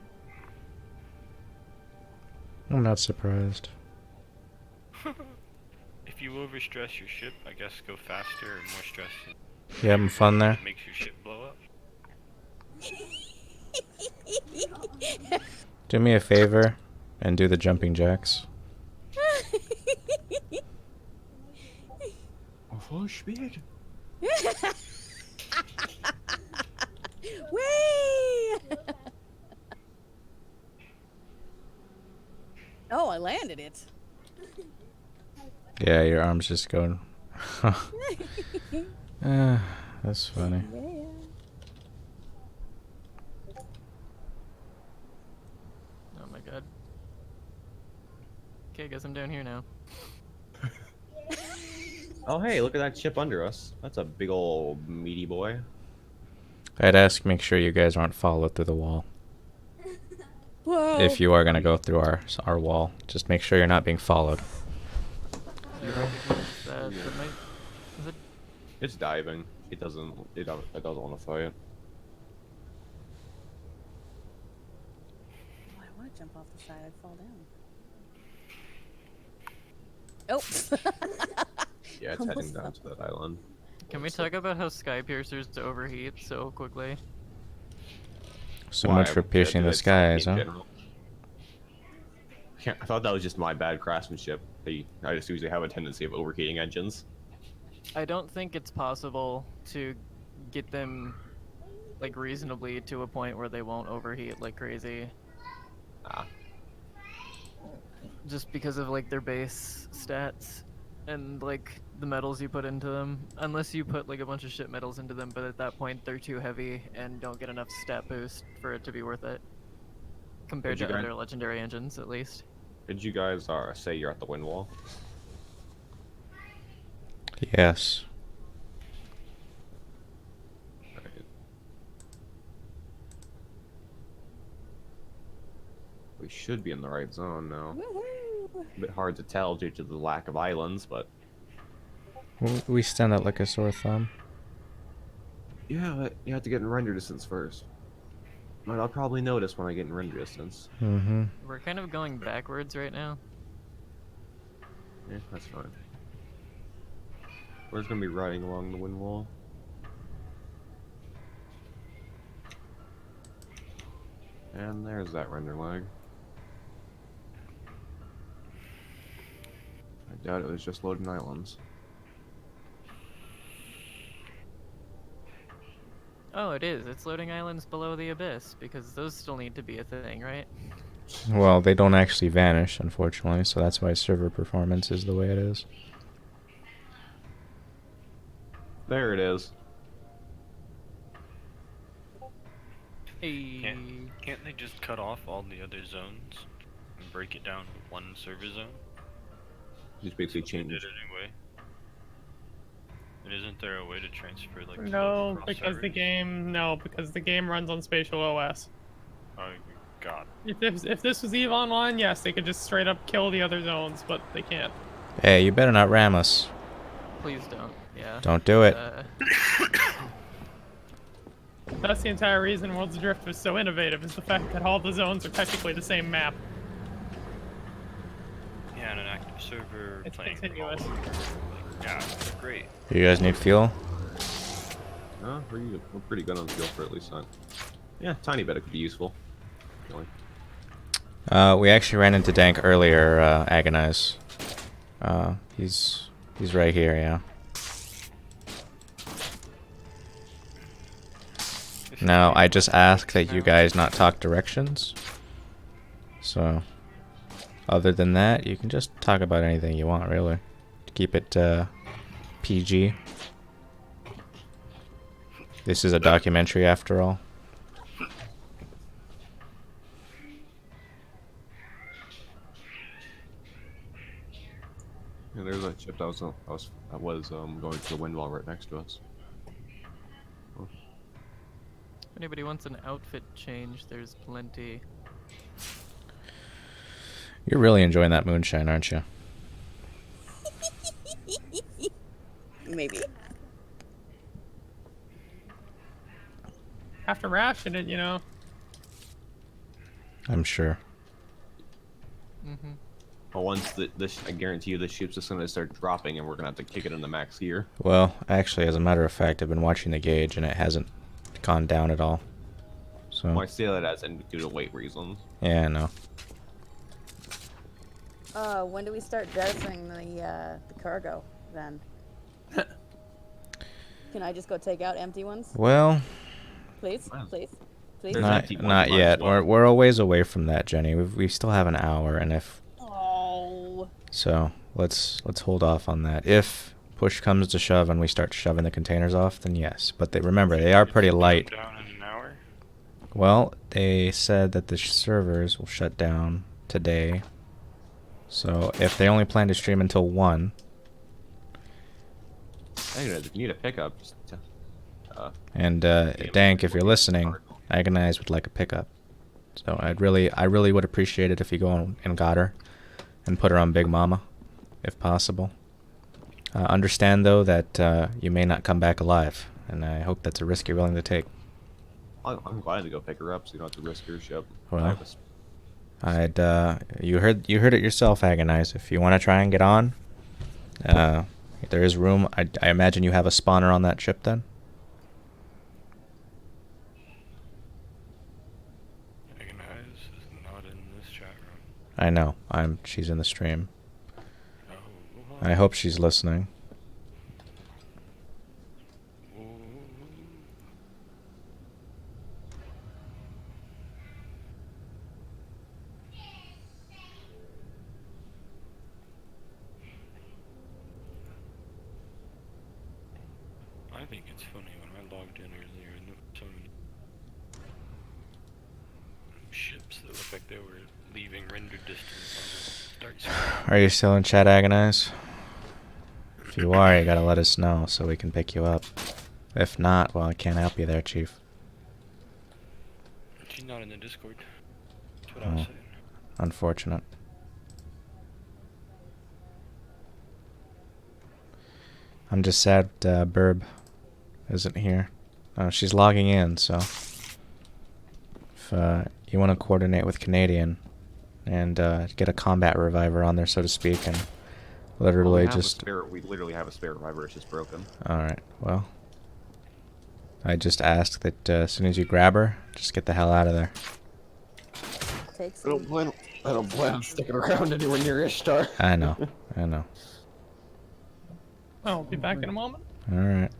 Speaker 1: I'm not surprised.
Speaker 8: If you overstress your ship, I guess go faster or more stress.
Speaker 1: You having fun there?
Speaker 8: It makes your ship blow up.
Speaker 1: Do me a favor and do the jumping jacks.
Speaker 6: Full speed.
Speaker 2: Whee! Oh, I landed it.
Speaker 1: Yeah, your arms just go. That's funny.
Speaker 2: Yeah.
Speaker 5: Oh my god. Okay, guess I'm down here now.
Speaker 6: Oh hey, look at that ship under us. That's a big old meaty boy.
Speaker 1: I'd ask, make sure you guys aren't followed through the wall.
Speaker 2: Whoa.
Speaker 1: If you are gonna go through our wall, just make sure you're not being followed.
Speaker 5: Is it?
Speaker 6: It's diving. It doesn't want to fight.
Speaker 2: Oh, I want to jump off the side. I'd fall Oh.
Speaker 6: Yeah, it's heading down to that island.
Speaker 5: Can we talk about how sky piercers overheat so quickly?
Speaker 1: So
Speaker 6: Why?
Speaker 1: much for piercing
Speaker 6: Do
Speaker 1: the
Speaker 6: they suck
Speaker 1: skies,
Speaker 6: in
Speaker 1: huh?
Speaker 6: general? Yeah, I thought that was just my bad craftsmanship. I just usually have a tendency of overheating engines.
Speaker 5: I don't think it's possible to get them like reasonably to a point where they won't overheat like crazy.
Speaker 6: Ah.
Speaker 5: Just because of like their base stats and like the metals you put into them. Unless you put like a bunch of shit metals into them, but at that point they're too heavy and don't get enough stat boost for it to be worth it. Compared
Speaker 6: Did you
Speaker 5: to
Speaker 6: guys-
Speaker 5: other legendary engines, at least.
Speaker 6: Did you guys say you're at the wind wall?
Speaker 1: Yes.
Speaker 6: Alright. We should be in the right zone now.
Speaker 2: Woohoo!
Speaker 6: A bit hard to tell due to the lack of islands, but
Speaker 1: We stand out like a sore thumb.
Speaker 6: yeah, but you have to get in render distance first. But I'll probably notice when I get in render distance.
Speaker 1: Mm-hmm.
Speaker 5: We're kind of going backwards right now.
Speaker 6: Yeah, that's fine. We're just gonna be riding along the wind wall. And there's that render lag. I doubt it was just loading islands.
Speaker 5: Oh, it is. It's loading islands below the abyss, because those still need to be a thing, right?
Speaker 1: Well, they don't actually vanish, unfortunately, so that's why server performance is the way it is.
Speaker 6: There it is.
Speaker 5: Hey.
Speaker 8: Can't they just cut off all the other zones and break it down to one server zone?
Speaker 6: Just basically
Speaker 8: They
Speaker 6: change.
Speaker 8: did anyway. And isn't there a way to transfer like
Speaker 3: No,
Speaker 8: across
Speaker 3: because the
Speaker 8: servers?
Speaker 3: because the game runs on spatial OS.
Speaker 8: Oh god.
Speaker 3: If this was EVE Online, yes, they could just straight up kill the other zones, but they can't.
Speaker 1: Hey, you better not ram us.
Speaker 5: Please don't. Yeah.
Speaker 1: Don't do it.
Speaker 3: That's the entire reason Worlds Adrift was so innovative, is the fact that all the zones are technically the same map.
Speaker 8: Yeah, and an active server
Speaker 3: It's
Speaker 8: playing
Speaker 3: continuous.
Speaker 8: Yeah, it's great.
Speaker 1: You guys need fuel?
Speaker 6: We're pretty good on fuel for at least that. Yeah, tiny bit it could be useful. Really.
Speaker 1: We actually ran into Dank earlier, Agonize. He's right here, yeah. Now, I just ask that you guys not talk directions. So, other than that, you can just talk about anything you want, really. Keep it, PG. This is a documentary, after all.
Speaker 6: Yeah, there's a ship that was going to the wind wall right next to us.
Speaker 5: If anybody wants an outfit change, there's plenty.
Speaker 1: You're really enjoying that moonshine, aren't you?
Speaker 2: Maybe.
Speaker 3: Have to ration it, you know.
Speaker 1: I'm sure.
Speaker 5: Mm-hmm.
Speaker 6: But once I guarantee you, the ship's just gonna start dropping, and we're gonna have to kick it in the max gear.
Speaker 1: Well, actually, as a matter of fact, I've been watching the gauge, and it hasn't gone down at all. So,
Speaker 6: Well, I say that as in due to weight reasons.
Speaker 1: yeah, I know.
Speaker 2: When do we start dosing the cargo then? Can I just go take out empty ones,
Speaker 1: Well,
Speaker 2: please, please, please?
Speaker 6: There's
Speaker 1: not
Speaker 6: empty ones,
Speaker 1: not
Speaker 6: might as
Speaker 1: yet.
Speaker 6: well.
Speaker 1: We're a ways away from that, Jenny. We still have an hour, and if
Speaker 2: Oh.
Speaker 1: so, let's hold off on that. If push comes to shove and we start shoving the containers off, then yes. But remember, they are pretty light.
Speaker 8: Down in an hour?
Speaker 1: Well, they said that the servers will shut down today. So if they only plan to stream until 1,
Speaker 6: Anyway, if you need a pickup, just,
Speaker 1: and Dank, if you're listening, Agonize would like a pickup. So I really would appreciate it if you go and got her and put her on Big Mama, if possible. Understand though that you may not come back alive, and I hope that's a risk you're willing to take.
Speaker 6: I'm glad to go pick her up, so you don't have to risk your ship.
Speaker 1: Well, you heard it yourself, Agonize. If you want to try and get on, There is room. I imagine you have a spawner on that ship then?
Speaker 8: Agonize is not in this chat room.
Speaker 1: I know. She's in the stream.
Speaker 8: Oh,
Speaker 1: I hope she's listening.
Speaker 8: I think it's funny when I logged in earlier and there were so many ships that looked like they were leaving render distance on the start screen.
Speaker 1: Are you still in chat, Agonize? If you are, you gotta let us know so we can pick you up. If not, well, I can't help you there, Chief.
Speaker 8: She's not in the Discord. That's what I was saying.
Speaker 1: Unfortunate. I'm just sad Burb isn't here. She's logging in, so if you want to coordinate with Canadian and get a combat reviver on there, so to speak, and literally
Speaker 6: We literally have a spare reviver. It's just broken.
Speaker 1: All right. Well, I just asked that as soon as you grab her, just get the hell out of there.
Speaker 2: Takes
Speaker 6: I don't plan on sticking around anywhere near Ishtar.
Speaker 1: I know. I know.
Speaker 3: I'll be back in a moment.
Speaker 1: All right.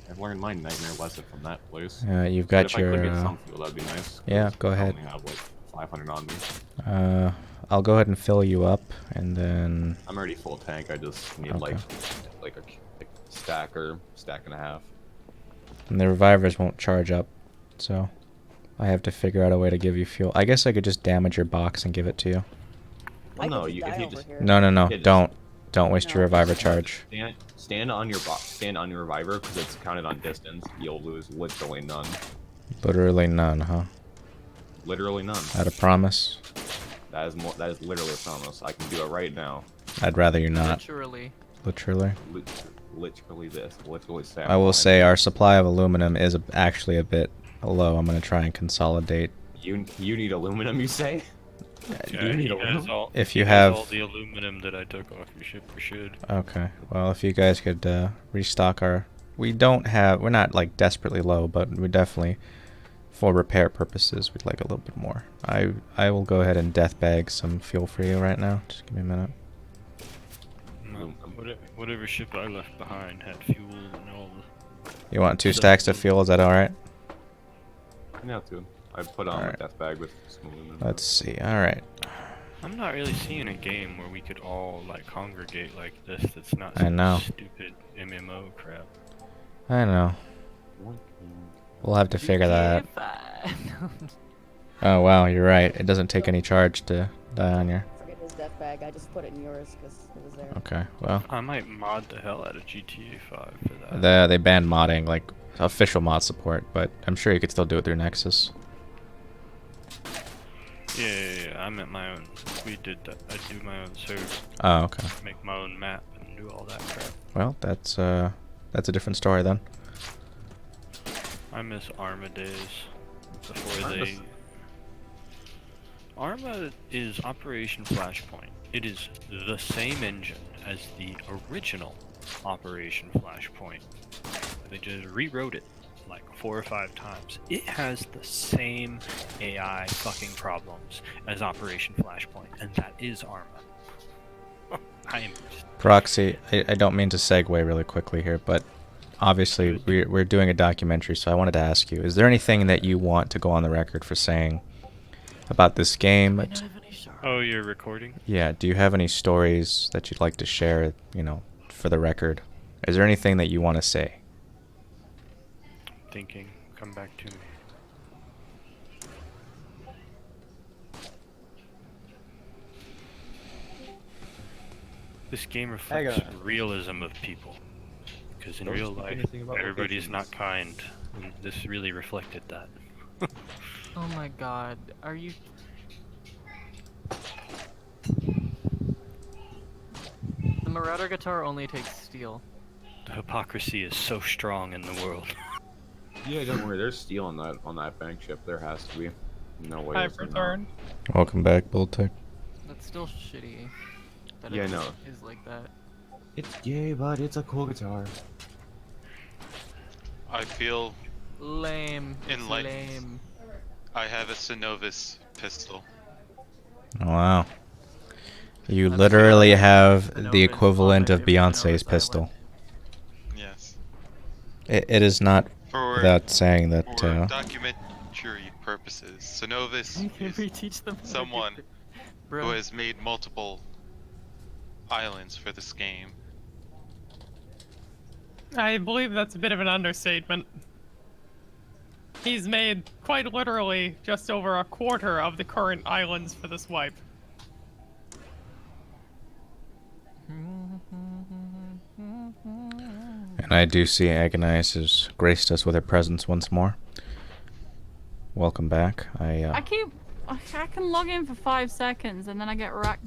Speaker 6: I've learned my nightmare lesson from that place.
Speaker 1: You've
Speaker 6: But
Speaker 1: got
Speaker 6: if
Speaker 1: your.
Speaker 6: I could get some fuel, that'd be nice.
Speaker 1: Yeah,
Speaker 6: 'cause
Speaker 1: go ahead.
Speaker 6: I only have like 500 on me.
Speaker 1: I'll go ahead and fill you up, and then.
Speaker 6: I'm already full tank. I just need
Speaker 1: Okay.
Speaker 6: like a stack or stack and a half.
Speaker 1: And the revivers won't charge up, so I have to figure out a way to give you fuel. I guess I could just damage your box and give it to you.
Speaker 6: Well, no,
Speaker 2: could
Speaker 6: if
Speaker 2: die
Speaker 6: you
Speaker 2: over
Speaker 6: just
Speaker 2: here.
Speaker 1: No,
Speaker 6: Yeah, just-
Speaker 1: don't waste your
Speaker 2: No.
Speaker 1: reviver charge.
Speaker 6: stand on your box, stand on your reviver because it's counted on distance. You'll lose literally none.
Speaker 1: Literally none, huh?
Speaker 6: Literally none.
Speaker 1: That a promise?
Speaker 6: That is literally a promise. I can do it right now.
Speaker 1: I'd rather you not.
Speaker 5: Literally.
Speaker 1: Literally.
Speaker 6: Literally this. Literally say.
Speaker 1: I will say our supply of aluminum is actually a bit low. I'm gonna try and consolidate.
Speaker 6: You need aluminum, you say?
Speaker 8: Yeah,
Speaker 6: you need
Speaker 8: he has
Speaker 6: aluminum?
Speaker 8: all,
Speaker 1: If
Speaker 8: he
Speaker 1: you
Speaker 8: has
Speaker 1: have-
Speaker 8: all the aluminum that I took off your ship, you should.
Speaker 1: Okay. Well, if you guys could restock our, we're not like desperately low, but we definitely, for repair purposes, we'd like a little bit more. I will go ahead and death bag some fuel for you right now. Just give me a minute.
Speaker 8: No, whatever ship I left behind had fuel and all the...
Speaker 1: You want 2 stacks of fuel? Is that all right?
Speaker 6: Yeah, too. I put on
Speaker 1: Alright.
Speaker 6: a death bag with some aluminum.
Speaker 1: Let's see. All right.
Speaker 8: I'm not really seeing a game where we could all, like, congregate like this that's not
Speaker 1: I know.
Speaker 8: some stupid MMO crap.
Speaker 1: I know. We'll have to figure that out. Oh wow, you're right. It doesn't take any charge to die on your.
Speaker 2: Forget his death bag. I just put it in yours because it was there.
Speaker 1: Okay. Well,
Speaker 8: I might mod the hell out of GTA 5 for that.
Speaker 1: they banned modding, like official mod support, but I'm sure you could still do it through Nexus.
Speaker 8: Yeah, I meant my own. We did that. I do my own server,
Speaker 1: Oh, okay.
Speaker 8: make my own map, and do all that crap.
Speaker 1: Well, that's a different story then.
Speaker 8: I miss Arma days before
Speaker 6: Arma's-
Speaker 8: they. Arma is Operation Flashpoint. It is the same engine as the original Operation Flashpoint. They just rewrote it like 4 or 5 times. It has the same AI fucking problems as Operation Flashpoint, and that is Arma. I am just...
Speaker 1: Proxy, I don't mean to segue really quickly here, but obviously we're doing a documentary, so I wanted to ask you, is there anything that you want to go on the record for saying about this game?
Speaker 8: Oh, you're recording?
Speaker 1: Yeah, do you have any stories that you'd like to share, for the record? Is there anything that you want to say?
Speaker 8: Thinking. Come back to me. This game reflects realism of people. Because in
Speaker 6: Don't
Speaker 8: real
Speaker 6: speak
Speaker 8: life,
Speaker 6: anything about
Speaker 8: everybody's not
Speaker 6: locations.
Speaker 8: kind. And this really reflected that.
Speaker 5: Oh my god, are you... The Marauder guitar only takes steel.
Speaker 8: The hypocrisy is so strong in the world.
Speaker 6: Yeah, don't worry. There's steel on that bank ship. There has to be. No way.
Speaker 3: I've
Speaker 6: there's not.
Speaker 3: returned.
Speaker 1: Welcome back, Bulltech.
Speaker 5: That's still shitty. That
Speaker 6: Yeah,
Speaker 5: it
Speaker 6: no.
Speaker 5: is like that.
Speaker 6: It's gay, but it's a cool guitar.
Speaker 4: I feel
Speaker 5: Lame. It's
Speaker 4: enlightened.
Speaker 5: lame.
Speaker 4: I have a Synovus pistol.
Speaker 1: Oh, wow. You
Speaker 5: That's
Speaker 1: literally
Speaker 5: why
Speaker 1: have
Speaker 5: Synovus
Speaker 1: the equivalent
Speaker 5: spawned
Speaker 1: of
Speaker 5: every
Speaker 1: Beyonce's
Speaker 5: Synovus
Speaker 1: pistol.
Speaker 5: island.
Speaker 4: Yes.
Speaker 1: It is not
Speaker 4: For
Speaker 1: without saying that.
Speaker 4: documentary purposes, Synovus
Speaker 5: Can
Speaker 4: is
Speaker 5: we teach them how to do
Speaker 4: someone
Speaker 5: Bro.
Speaker 4: who has made multiple islands for this game.
Speaker 3: I believe that's a bit of an understatement. He's made, quite literally, just over a quarter of the current islands for this wipe.
Speaker 1: And I do see Agonize has graced us with her presence once more. Welcome back.
Speaker 9: I can log in for 5 seconds and then I get racked.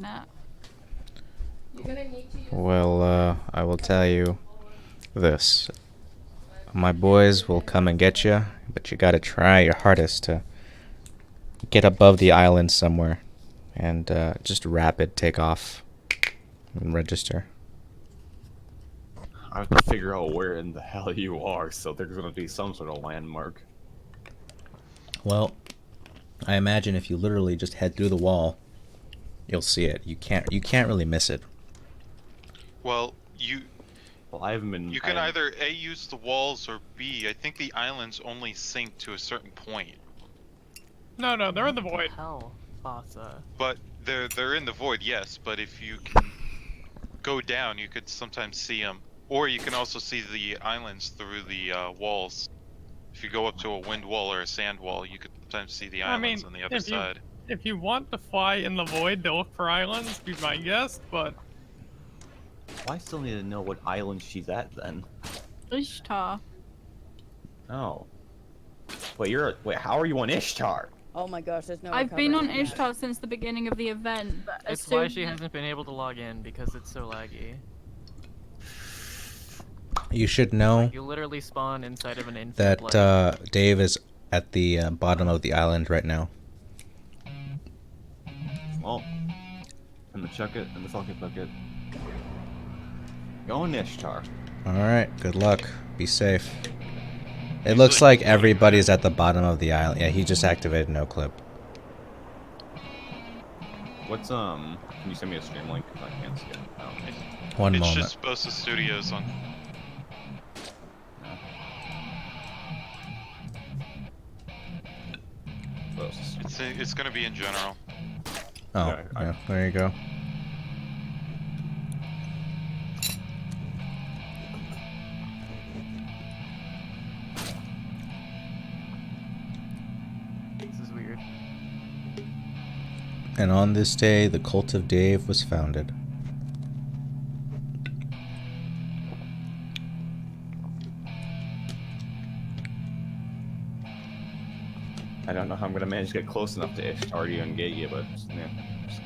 Speaker 7: You're gonna need to use
Speaker 1: Well, I will tell you this. My boys will come and get you, but you gotta try your hardest to get above the island somewhere and just rapid take off and register.
Speaker 6: I have to figure out where in the hell you are, so there's gonna be some sort of landmark.
Speaker 1: Well, I imagine if you literally just head through the wall, you'll see it. You can't really miss it.
Speaker 4: Well,
Speaker 6: I haven't been.
Speaker 4: you can either A, use the walls, or B, I think the islands only sink to a certain point.
Speaker 3: No, they're in the
Speaker 5: What
Speaker 3: void.
Speaker 5: the hell, Basa?
Speaker 4: But they're in the void, yes. But if you can go down, you could sometimes see them, or you can also see the islands through the walls. If you go up to a wind wall or a sand wall, you could sometimes see the islands on the other side.
Speaker 3: If you want to fly in the void to look for islands, be my guest, but...
Speaker 6: Well, I still need to know what island she's at then.
Speaker 9: Ishtar.
Speaker 6: Oh. Wait, how are you on Ishtar?
Speaker 2: Oh my gosh, there's no.
Speaker 9: I've been on
Speaker 2: recovering that.
Speaker 9: Ishtar since the beginning of the event, but as
Speaker 5: It's why
Speaker 9: soon
Speaker 5: she hasn't been able to log in, because it's so laggy.
Speaker 1: You should know
Speaker 5: You literally spawn inside of an infinite
Speaker 1: that Dave is at the bottom of the island right now.
Speaker 6: Well, I'm gonna chuck it in the fucking bucket. Go on Ishtar.
Speaker 1: Alright, good luck. Be safe. It looks like everybody's at the bottom of the island. Yeah, he just activated no clip.
Speaker 6: What's Can you send me a stream link? I can't see it.
Speaker 1: One
Speaker 4: It's
Speaker 1: moment.
Speaker 4: just Bosa Studios on. It's gonna be in general.
Speaker 1: Oh,
Speaker 6: Yeah,
Speaker 1: yeah, there you go.
Speaker 5: This is weird.
Speaker 1: And on this day, the cult of Dave was founded.
Speaker 6: I don't know how I'm gonna manage to get close enough to Ishtar to even get you, but yeah.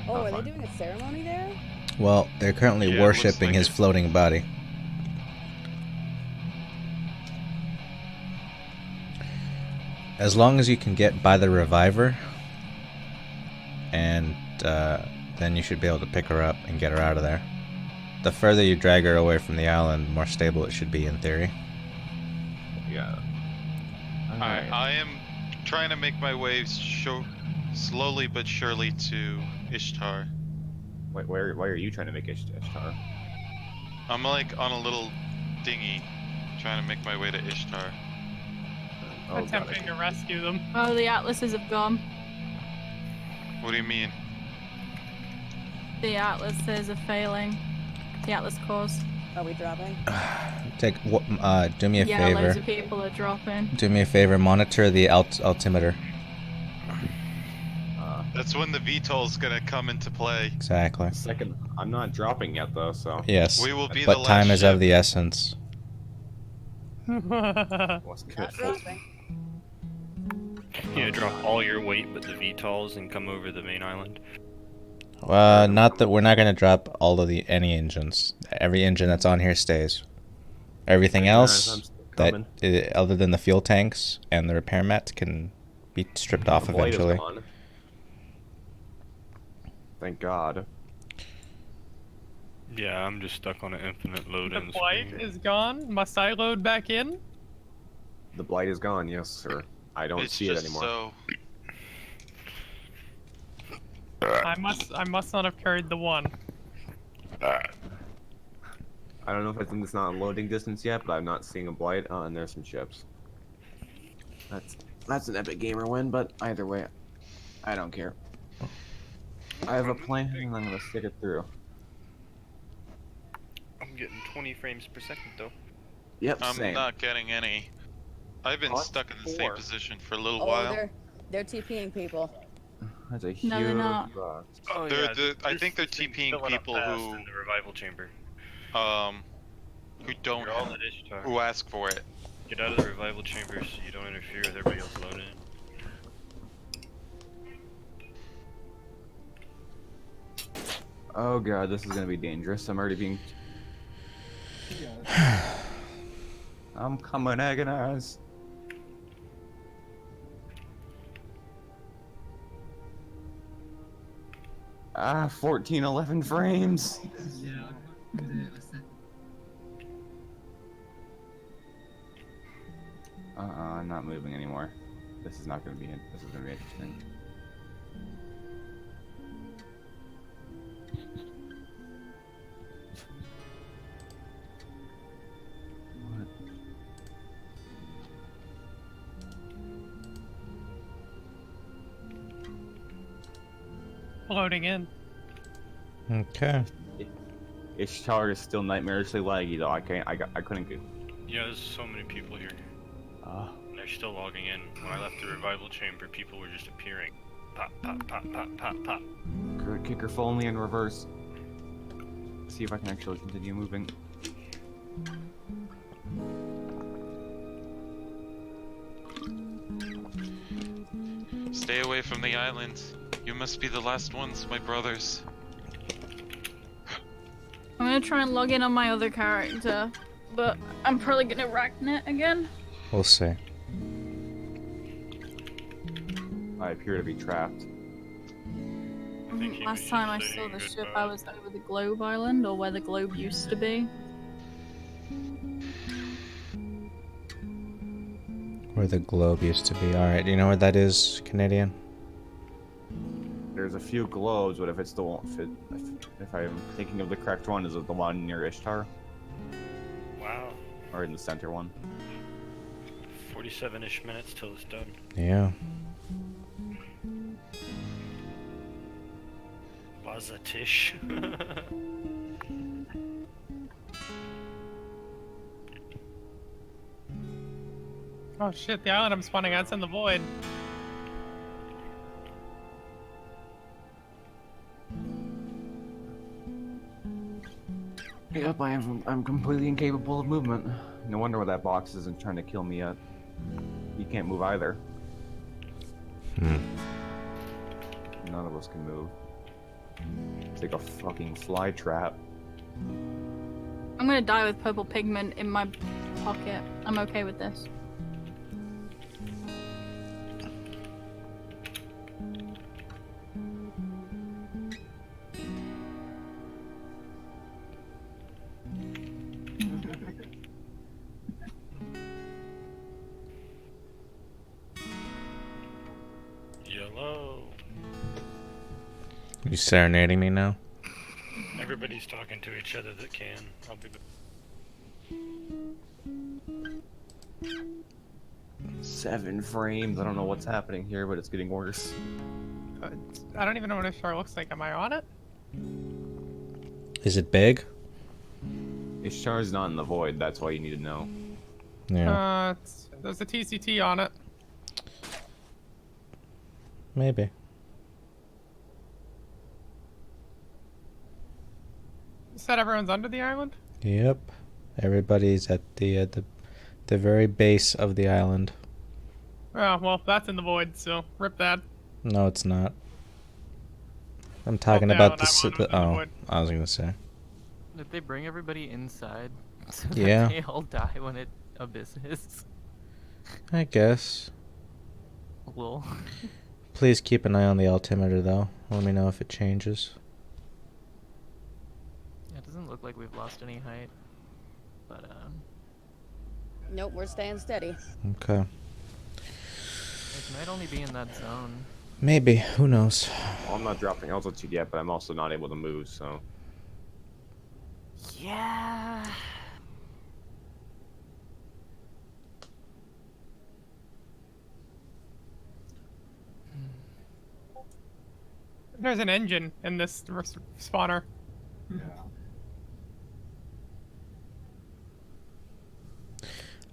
Speaker 2: Oh, are they doing a ceremony there?
Speaker 1: Well, they're currently
Speaker 4: Yeah, it looks
Speaker 1: worshipping
Speaker 4: like
Speaker 1: his
Speaker 4: it.
Speaker 1: floating body. As long as you can get by the reviver, and then you should be able to pick her up and get her out of there. The further you drag her away from the island, the more stable it should be in theory.
Speaker 6: Yeah.
Speaker 4: I am trying to make my way slowly but surely to Ishtar.
Speaker 6: Wait, why are you trying to make Ishtar?
Speaker 4: I'm like on a little dinghy, trying to make my way to Ishtar.
Speaker 6: Oh, God,
Speaker 3: attempting to rescue them.
Speaker 9: Oh, the atlases have gone.
Speaker 4: What do you mean?
Speaker 9: The atlases are failing. The atlas cores.
Speaker 2: Are we dropping?
Speaker 1: Do me a
Speaker 9: Yeah, loads
Speaker 1: favor.
Speaker 9: of people are dropping.
Speaker 1: Do me a favor. Monitor the altimeter.
Speaker 4: That's when the VTOL's gonna come into play.
Speaker 1: Exactly.
Speaker 6: Second, I'm not dropping yet though, so.
Speaker 1: Yes.
Speaker 4: We will be
Speaker 1: But
Speaker 4: the
Speaker 1: time
Speaker 4: last
Speaker 1: is of
Speaker 4: ship.
Speaker 1: the essence.
Speaker 6: What's good?
Speaker 2: Not dropping.
Speaker 8: Yeah, drop all your weight but the VTOLs and come over the main island.
Speaker 1: Not that we're not gonna drop all of any engines. Every engine that's on here stays. Everything else other than the fuel tanks and the repair mats can be stripped off
Speaker 6: The blade is
Speaker 1: eventually.
Speaker 6: gone. Thank God.
Speaker 8: Yeah, I'm just stuck on an infinite
Speaker 3: The
Speaker 8: load-in
Speaker 3: blight
Speaker 8: screen.
Speaker 3: is gone. Must I load back in?
Speaker 6: The blight is gone, yes, sir. I don't
Speaker 4: It's
Speaker 6: see it
Speaker 4: just
Speaker 6: anymore.
Speaker 4: so.
Speaker 3: I must not have carried the one.
Speaker 6: I don't know if it's not in loading distance yet, but I'm not seeing a blight. Oh, and there's some ships. That's an epic gamer win, but either way, I don't care. I have a plan, and I'm gonna stick it through.
Speaker 8: I'm getting 20 frames per second though.
Speaker 6: Yep,
Speaker 4: I'm
Speaker 6: same.
Speaker 4: not getting any. I've been
Speaker 6: What?
Speaker 4: stuck in the same position for a little
Speaker 2: Oh,
Speaker 4: while.
Speaker 2: they're TPing people.
Speaker 6: That's a huge
Speaker 9: No, they're not.
Speaker 6: box.
Speaker 8: Oh
Speaker 4: They're
Speaker 8: yeah,
Speaker 4: I think they're
Speaker 8: this thing's
Speaker 4: TPing
Speaker 8: filling up
Speaker 4: people
Speaker 8: fast
Speaker 4: who
Speaker 8: in the revival chamber.
Speaker 4: who don't
Speaker 8: You're all at Ishtar.
Speaker 4: who ask for it.
Speaker 8: Get out of the revival chamber so you don't interfere with everybody else loading in.
Speaker 6: Oh god, this is gonna be dangerous. I'm already being. I'm coming agonized. Ah, 1411 frames. I'm not moving anymore. This is not gonna be. This is gonna be interesting. What?
Speaker 3: Loading in.
Speaker 1: Okay.
Speaker 6: Ishtar is still nightmarishly laggy though. I couldn't get.
Speaker 8: Yeah, there's so many people here. And they're still logging in. When I left the revival chamber, people were just appearing. Pop, pop, pop, pop, pop, pop.
Speaker 6: Good kicker only in reverse. See if I can actually continue moving.
Speaker 4: Stay away from the islands. You must be the last ones, my brothers.
Speaker 9: I'm gonna try and log in on my other character, but I'm probably gonna Racknet again.
Speaker 1: We'll see.
Speaker 6: I appear to be trapped.
Speaker 8: I think he
Speaker 9: Last
Speaker 8: was
Speaker 9: time I
Speaker 8: just
Speaker 9: saw
Speaker 8: saying
Speaker 9: the ship,
Speaker 8: goodbye.
Speaker 9: I was over the Globe Island, or where the Globe used to be.
Speaker 1: Where the globe used to be. Alright, do you know where that is, Canadian?
Speaker 6: There's a few globes, but if it's the one, if I'm thinking of the correct one, is it the one near Ishtar?
Speaker 8: Wow.
Speaker 6: Or in the center one?
Speaker 8: 47-ish minutes till it's done.
Speaker 1: Yeah.
Speaker 8: Wazatish.
Speaker 3: Oh shit, the island I'm spawning at's in the void.
Speaker 6: Yep, I'm completely incapable of movement. No wonder why that box isn't trying to kill me yet. You can't move either.
Speaker 1: Hmm.
Speaker 6: None of us can move. It's like a fucking fly trap.
Speaker 9: I'm gonna die with purple pigment in my pocket. I'm okay with this.
Speaker 8: Yellow.
Speaker 1: You serenading me now?
Speaker 8: Everybody's talking to each other that can. I'll be back.
Speaker 6: 7 frames. I don't know what's happening here, but it's getting worse.
Speaker 3: I don't even know what Ishtar looks like. Am I on it?
Speaker 1: Is it big?
Speaker 6: Ishtar's not in the void, that's why you need to know.
Speaker 1: Yeah.
Speaker 3: There's a TCT on it.
Speaker 1: Maybe.
Speaker 3: You said everyone's under the island?
Speaker 1: Yep. Everybody's at the very base of the island.
Speaker 3: Oh, well, that's in the void, so rip that.
Speaker 1: No, it's not. I'm talking
Speaker 3: down,
Speaker 1: about
Speaker 3: I'm
Speaker 1: the
Speaker 3: on within the
Speaker 1: oh,
Speaker 3: void.
Speaker 1: I was gonna say.
Speaker 5: Did they bring everybody inside so
Speaker 1: Yeah.
Speaker 5: that they all die when it abysses?
Speaker 1: I guess.
Speaker 5: Lol.
Speaker 1: Please keep an eye on the altimeter though. Let me know if it changes.
Speaker 5: Yeah, does Doesn't look like we've lost any height, but
Speaker 2: Nope, we're staying steady.
Speaker 1: Okay.
Speaker 5: it might only be in that zone.
Speaker 1: Maybe. Who knows?
Speaker 6: Well, I'm not dropping altitude yet, but I'm also not able to move, so.
Speaker 5: Yeah.
Speaker 3: There's an engine in this spawner.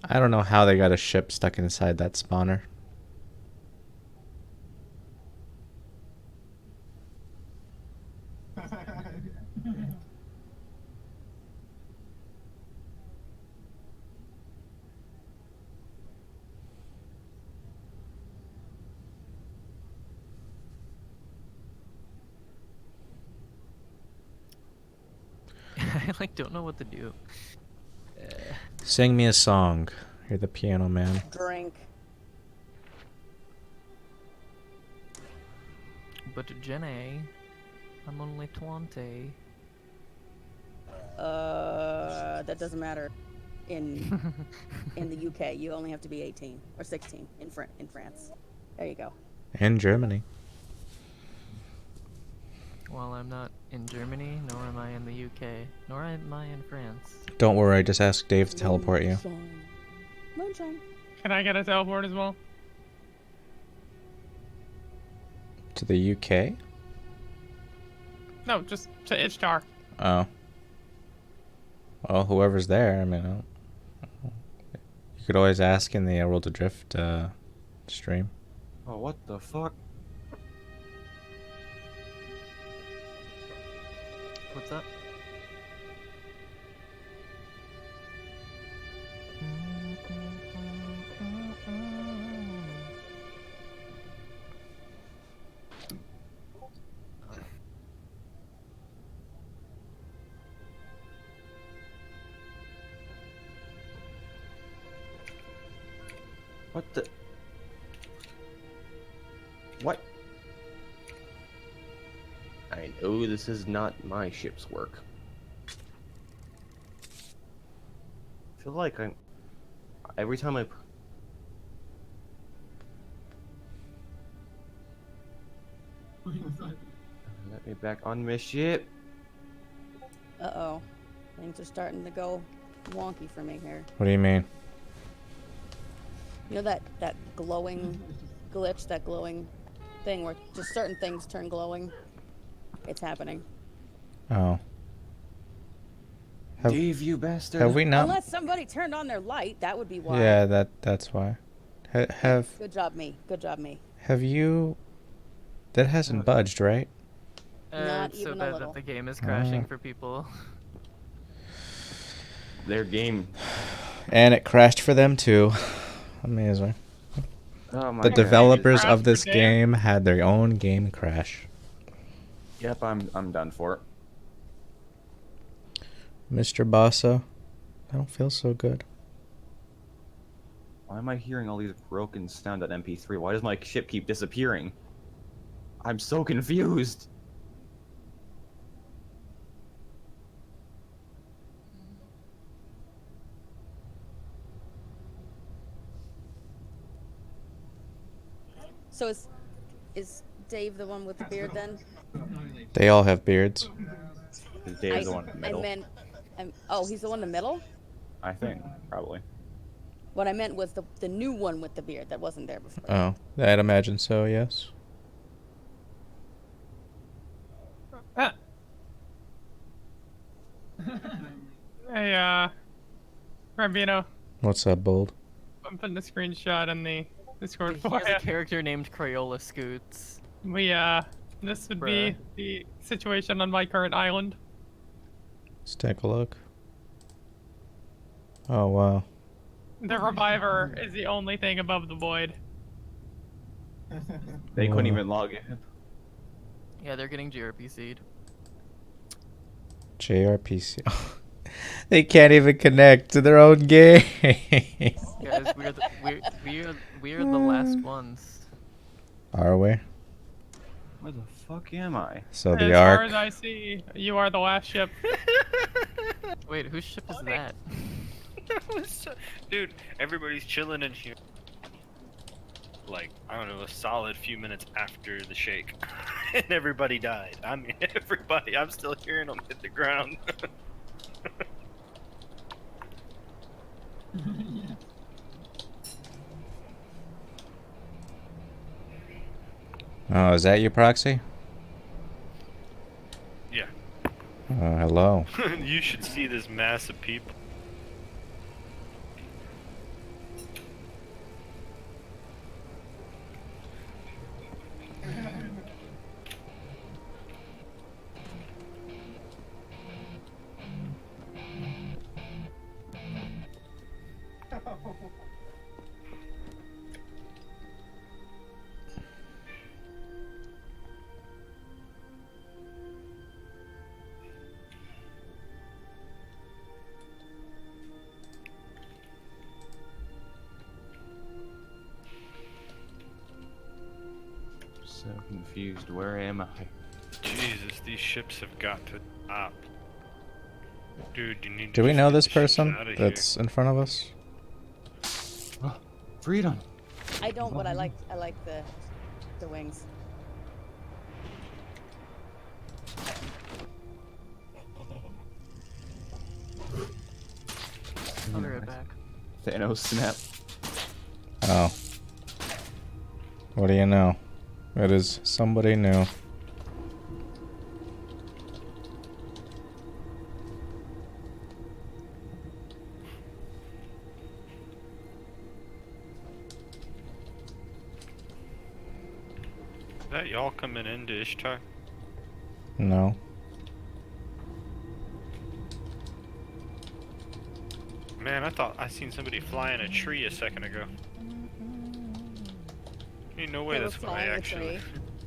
Speaker 1: I don't know how they got a ship stuck inside that spawner.
Speaker 5: I like don't know what to do.
Speaker 1: Sing me a song. You're the piano man.
Speaker 2: Drink.
Speaker 5: But Jenny, I'm only 20.
Speaker 2: That doesn't matter. In the UK, you only have to be 18 or 16 in France. There you go.
Speaker 1: In Germany.
Speaker 5: Well, I'm not in Germany, nor am I in the UK, nor am I in France.
Speaker 1: Don't worry, just ask Dave to teleport you.
Speaker 2: Moonshine.
Speaker 3: Can I get a teleport as well?
Speaker 1: To the UK?
Speaker 3: No, just to Ishtar.
Speaker 1: Oh. Well, whoever's there, I mean, you could always ask in the World Adrift stream.
Speaker 6: Oh, what the fuck?
Speaker 5: What's up?
Speaker 6: What the? What? I know this is not my ship's work. I feel like I'm... Every time I... Let me back on my ship.
Speaker 2: Uh-oh. Things are starting to go wonky for me here.
Speaker 1: What do you mean?
Speaker 2: You know that glowing glitch, that glowing thing where just certain things turn glowing? It's happening.
Speaker 1: Oh. Have,
Speaker 6: Dave, you bastard.
Speaker 1: have we not?
Speaker 2: Unless somebody turned on their light, that would be why.
Speaker 1: Yeah, that's why. Have
Speaker 2: Good job, me. Good job, me.
Speaker 1: have you? That hasn't budged, right?
Speaker 2: Not
Speaker 5: It's so
Speaker 2: even a
Speaker 5: bad
Speaker 2: little.
Speaker 5: that the game is crashing for people.
Speaker 6: Their game.
Speaker 1: And it crashed for them too. Amazing.
Speaker 6: Oh my
Speaker 1: The
Speaker 6: god.
Speaker 1: developers
Speaker 3: crashed
Speaker 1: of this
Speaker 3: for Dave?
Speaker 1: game had their own game crash.
Speaker 6: Yep, I'm done for it.
Speaker 1: Mr. Bassa, I don't feel so good.
Speaker 6: Why am I hearing all these broken sound at MP3? Why does my ship keep disappearing? I'm so confused.
Speaker 2: So is Dave the one with the beard then?
Speaker 1: They all have beards.
Speaker 6: Is Dave the one in the middle?
Speaker 2: I meant, oh, he's the one in the middle?
Speaker 6: I think, probably.
Speaker 2: What I meant was the new one with the beard that wasn't there before.
Speaker 1: Oh, I'd imagine so, yes.
Speaker 3: Ah. Hey, Rambino,
Speaker 1: What's up, Bold?
Speaker 3: I'm putting a screenshot in the Discord
Speaker 5: He
Speaker 3: for
Speaker 5: has
Speaker 3: you.
Speaker 5: a character named Crayola Scoots.
Speaker 3: This would
Speaker 5: Bruh.
Speaker 3: be the situation on my current island.
Speaker 1: Let's take a look. Oh, wow.
Speaker 3: The Reviver is the only thing above the void.
Speaker 6: They couldn't
Speaker 1: Whoa.
Speaker 6: even log in.
Speaker 5: Yeah, they're getting GRPC'd.
Speaker 1: JRPC. They can't even connect to their own game.
Speaker 5: Guys, we're the last ones.
Speaker 1: Are we?
Speaker 6: Where the fuck am I?
Speaker 1: So
Speaker 3: As
Speaker 1: the
Speaker 3: far
Speaker 1: Ark.
Speaker 3: as I see, you are the last ship.
Speaker 5: Wait, whose ship is
Speaker 8: Funny.
Speaker 5: that?
Speaker 8: Dude, everybody's chilling in here. Like, I don't know, a solid few minutes after the shake. And everybody died. I mean, everybody. I'm still hearing them hit the ground.
Speaker 10: Yeah.
Speaker 1: Oh, is that you, Proxy?
Speaker 8: Yeah.
Speaker 1: Hello.
Speaker 8: You should see this mass of people.
Speaker 6: So confused. Where am I?
Speaker 8: Jesus, these ships have got to stop. Dude, you need to
Speaker 1: Do we
Speaker 8: just
Speaker 1: know
Speaker 8: get
Speaker 1: this
Speaker 8: the ships
Speaker 1: person
Speaker 8: outta here.
Speaker 1: that's in front of us?
Speaker 6: Oh, freedom.
Speaker 2: I don't, but I like the wings.
Speaker 5: I'll be right back.
Speaker 6: Thanos snap.
Speaker 1: Oh. What do you know? It is somebody new.
Speaker 8: Is that y'all coming into Ishtar?
Speaker 1: No.
Speaker 8: Man, I thought I seen somebody fly in a tree a second ago. Ain't no way
Speaker 2: They were
Speaker 8: that's what I
Speaker 2: flying a
Speaker 8: actually.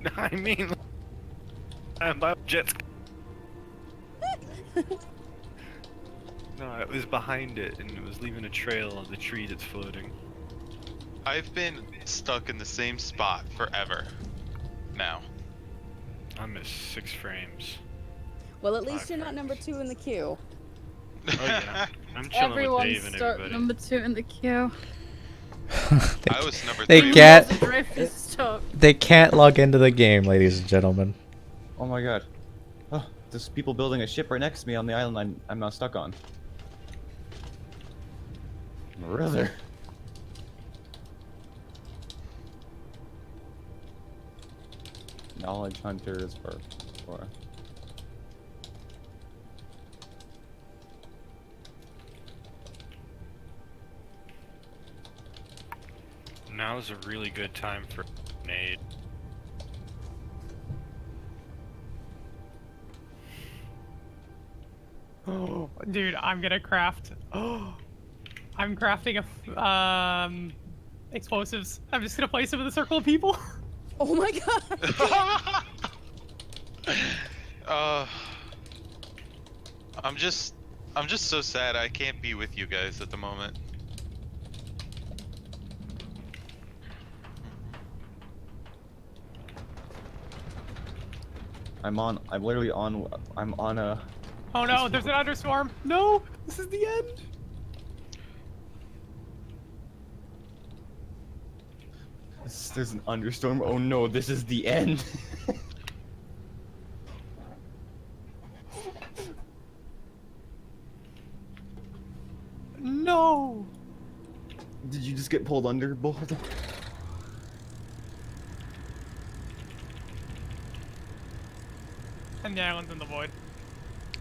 Speaker 2: tree.
Speaker 8: I mean, my jet's. No, it was behind it, and it was leaving a trail on the tree that's floating.
Speaker 4: I've been stuck in the same spot forever. Now.
Speaker 8: I'm at 6 frames.
Speaker 2: Well, at least
Speaker 8: 5
Speaker 2: you're not number
Speaker 8: frames.
Speaker 2: 2 in the queue.
Speaker 8: Oh yeah, I'm chilling with
Speaker 9: Everyone
Speaker 8: Dave and
Speaker 9: start
Speaker 8: everybody.
Speaker 9: number 2 in the queue.
Speaker 4: I was number
Speaker 1: they
Speaker 4: 3.
Speaker 1: can't-
Speaker 9: The drift is stuck.
Speaker 1: They can't log into the game, ladies and gentlemen.
Speaker 6: Oh my god. Oh, there's people building a ship right next to me on the island I'm not stuck on. Brother. Knowledge hunter is for.
Speaker 8: Now's a really good time for grenade.
Speaker 3: Oh, dude, I'm gonna craft. Oh, I'm crafting explosives. I'm just gonna place them in the circle of people.
Speaker 2: Oh my god!
Speaker 4: I'm just so sad I can't be with you guys at the moment.
Speaker 6: I'm literally on. I'm on a.
Speaker 3: Oh no, there's an understorm. No, this is the end.
Speaker 6: There's an understorm. Oh no, this is the end.
Speaker 3: No.
Speaker 6: Did you just get pulled under, both?
Speaker 3: And the island's in the void.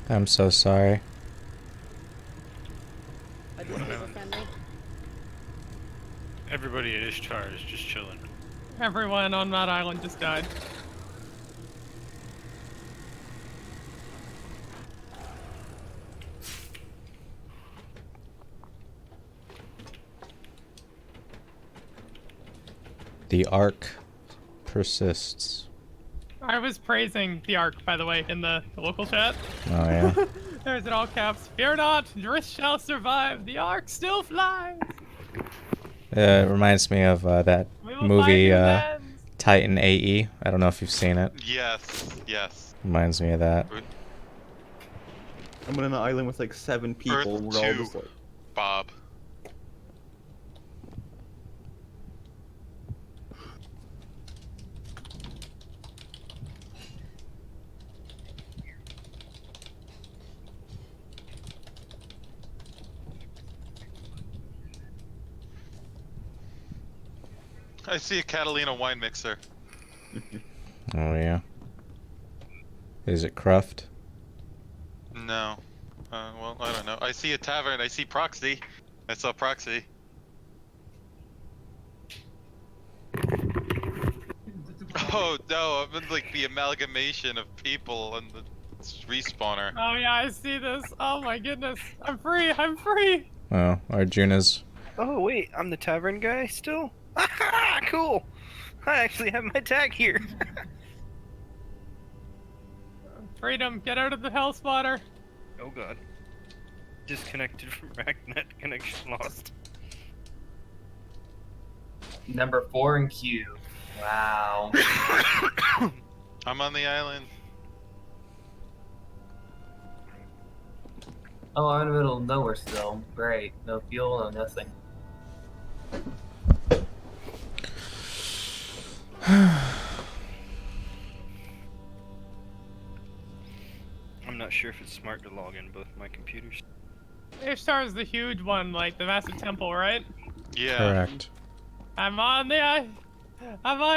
Speaker 1: I'm so sorry.
Speaker 2: Are these people friendly?
Speaker 8: Everybody at Ishtar is just chilling.
Speaker 3: Everyone on that island just died.
Speaker 1: The arc persists.
Speaker 3: I was praising the Ark, by the way, in the local chat.
Speaker 1: Oh yeah.
Speaker 3: There's in all caps. Fear not, Driss shall survive. The Ark still flies.
Speaker 1: It reminds me of that
Speaker 3: We will
Speaker 1: movie
Speaker 3: find new lands.
Speaker 1: Pt.8. I don't know if you've seen it.
Speaker 4: Yes, yes.
Speaker 1: Reminds me of that.
Speaker 10: I'm on an island with like 7 people, and we're all
Speaker 4: Earth
Speaker 10: just
Speaker 4: 2,
Speaker 10: like.
Speaker 4: Bob. I see a Catalina wine mixer.
Speaker 1: Oh yeah. Is it Cruft?
Speaker 4: No. Well, I don't know. I see a tavern. I see Proxy. I saw Proxy. Oh no, I'm in like the amalgamation of people and the respawner.
Speaker 3: Oh yeah, I see this. Oh my goodness. I'm free. I'm free.
Speaker 1: Oh, Arjuna's.
Speaker 11: Oh wait, I'm the tavern guy still? Aha! Cool! I actually have my tag here.
Speaker 3: Freedom. Get out of the hell spotter.
Speaker 11: Oh god. Disconnected from RACnet, connection lost.
Speaker 12: Number 4 in queue. Wow.
Speaker 4: I'm on the island.
Speaker 12: Oh, I'm in the middle of nowhere still. Great. No fuel, no nothing.
Speaker 11: I'm not sure if it's smart to log in both my computers.
Speaker 3: Ishtar is the huge one, like the massive temple, right?
Speaker 4: Yeah.
Speaker 1: Correct.
Speaker 3: I'm on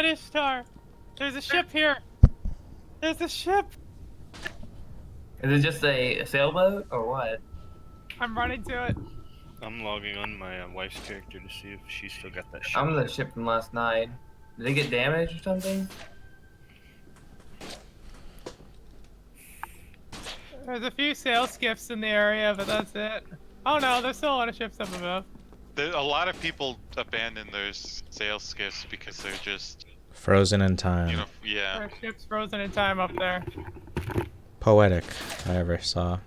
Speaker 3: Ishtar. There's a ship here. There's a ship.
Speaker 12: Is it just a sailboat or what?
Speaker 3: I'm running to it.
Speaker 11: I'm logging on my wife's character to see if she's still got that ship.
Speaker 12: I'm the ship from last night. Did they get damaged or something?
Speaker 3: There's a few sail skiffs in the area, but that's it. Oh no, there's still a lot of ships up above.
Speaker 4: A lot of people abandon their sail skiffs because they're just,
Speaker 1: Frozen in time.
Speaker 4: you know, yeah.
Speaker 3: There are ships frozen in time up there.
Speaker 1: Poetic, if I ever saw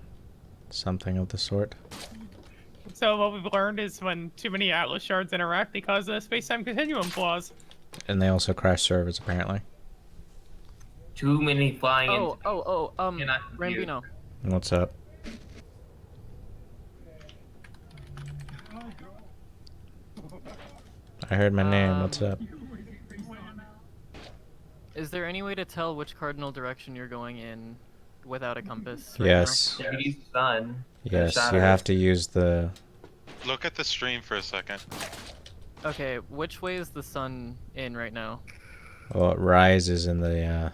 Speaker 1: something of the sort.
Speaker 3: So what we've learned is when too many Atlas shards interact, they cause space-time continuum flaws.
Speaker 1: And they also crash servers, apparently.
Speaker 12: Too many flying
Speaker 5: Rambino.
Speaker 1: What's up? I heard my name. What's up?
Speaker 5: Is there any way to tell which cardinal direction you're going in without a compass?
Speaker 1: Yes.
Speaker 12: Yeah, use the sun.
Speaker 1: Yes, you have to use the...
Speaker 4: Look at the stream for a second.
Speaker 5: Okay, which way is the sun in right now?
Speaker 1: Well, it rises in the,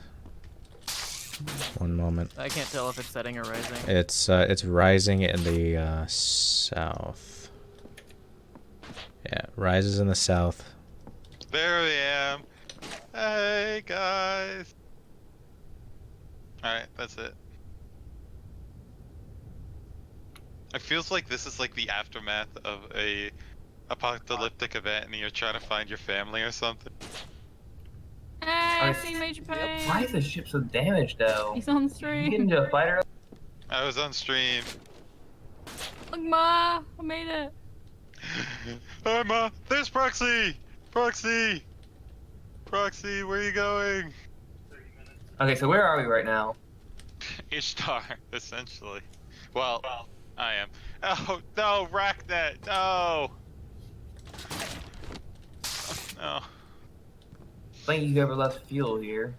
Speaker 1: one moment.
Speaker 5: I can't tell if it's setting or rising.
Speaker 1: It's rising in the, south. Yeah, it rises in the south.
Speaker 4: There I am. Hey guys. Alright, that's it. It feels like this is like the aftermath of a apocalyptic event and you're trying to find your family or something.
Speaker 9: Hey, see Major Pay.
Speaker 12: Why is the ship so damaged though?
Speaker 9: He's on
Speaker 12: You get
Speaker 9: stream.
Speaker 12: into a fighter?
Speaker 4: I was on stream.
Speaker 9: Look, Ma, I made it.
Speaker 4: Hi, Ma. There's Proxy! Proxy! Proxy, where are you going?
Speaker 12: Okay, so where are we right now?
Speaker 4: Ishtar, essentially. Well, I am. Oh, no, Racknet, no! No.
Speaker 12: Thank you whoever left fuel here.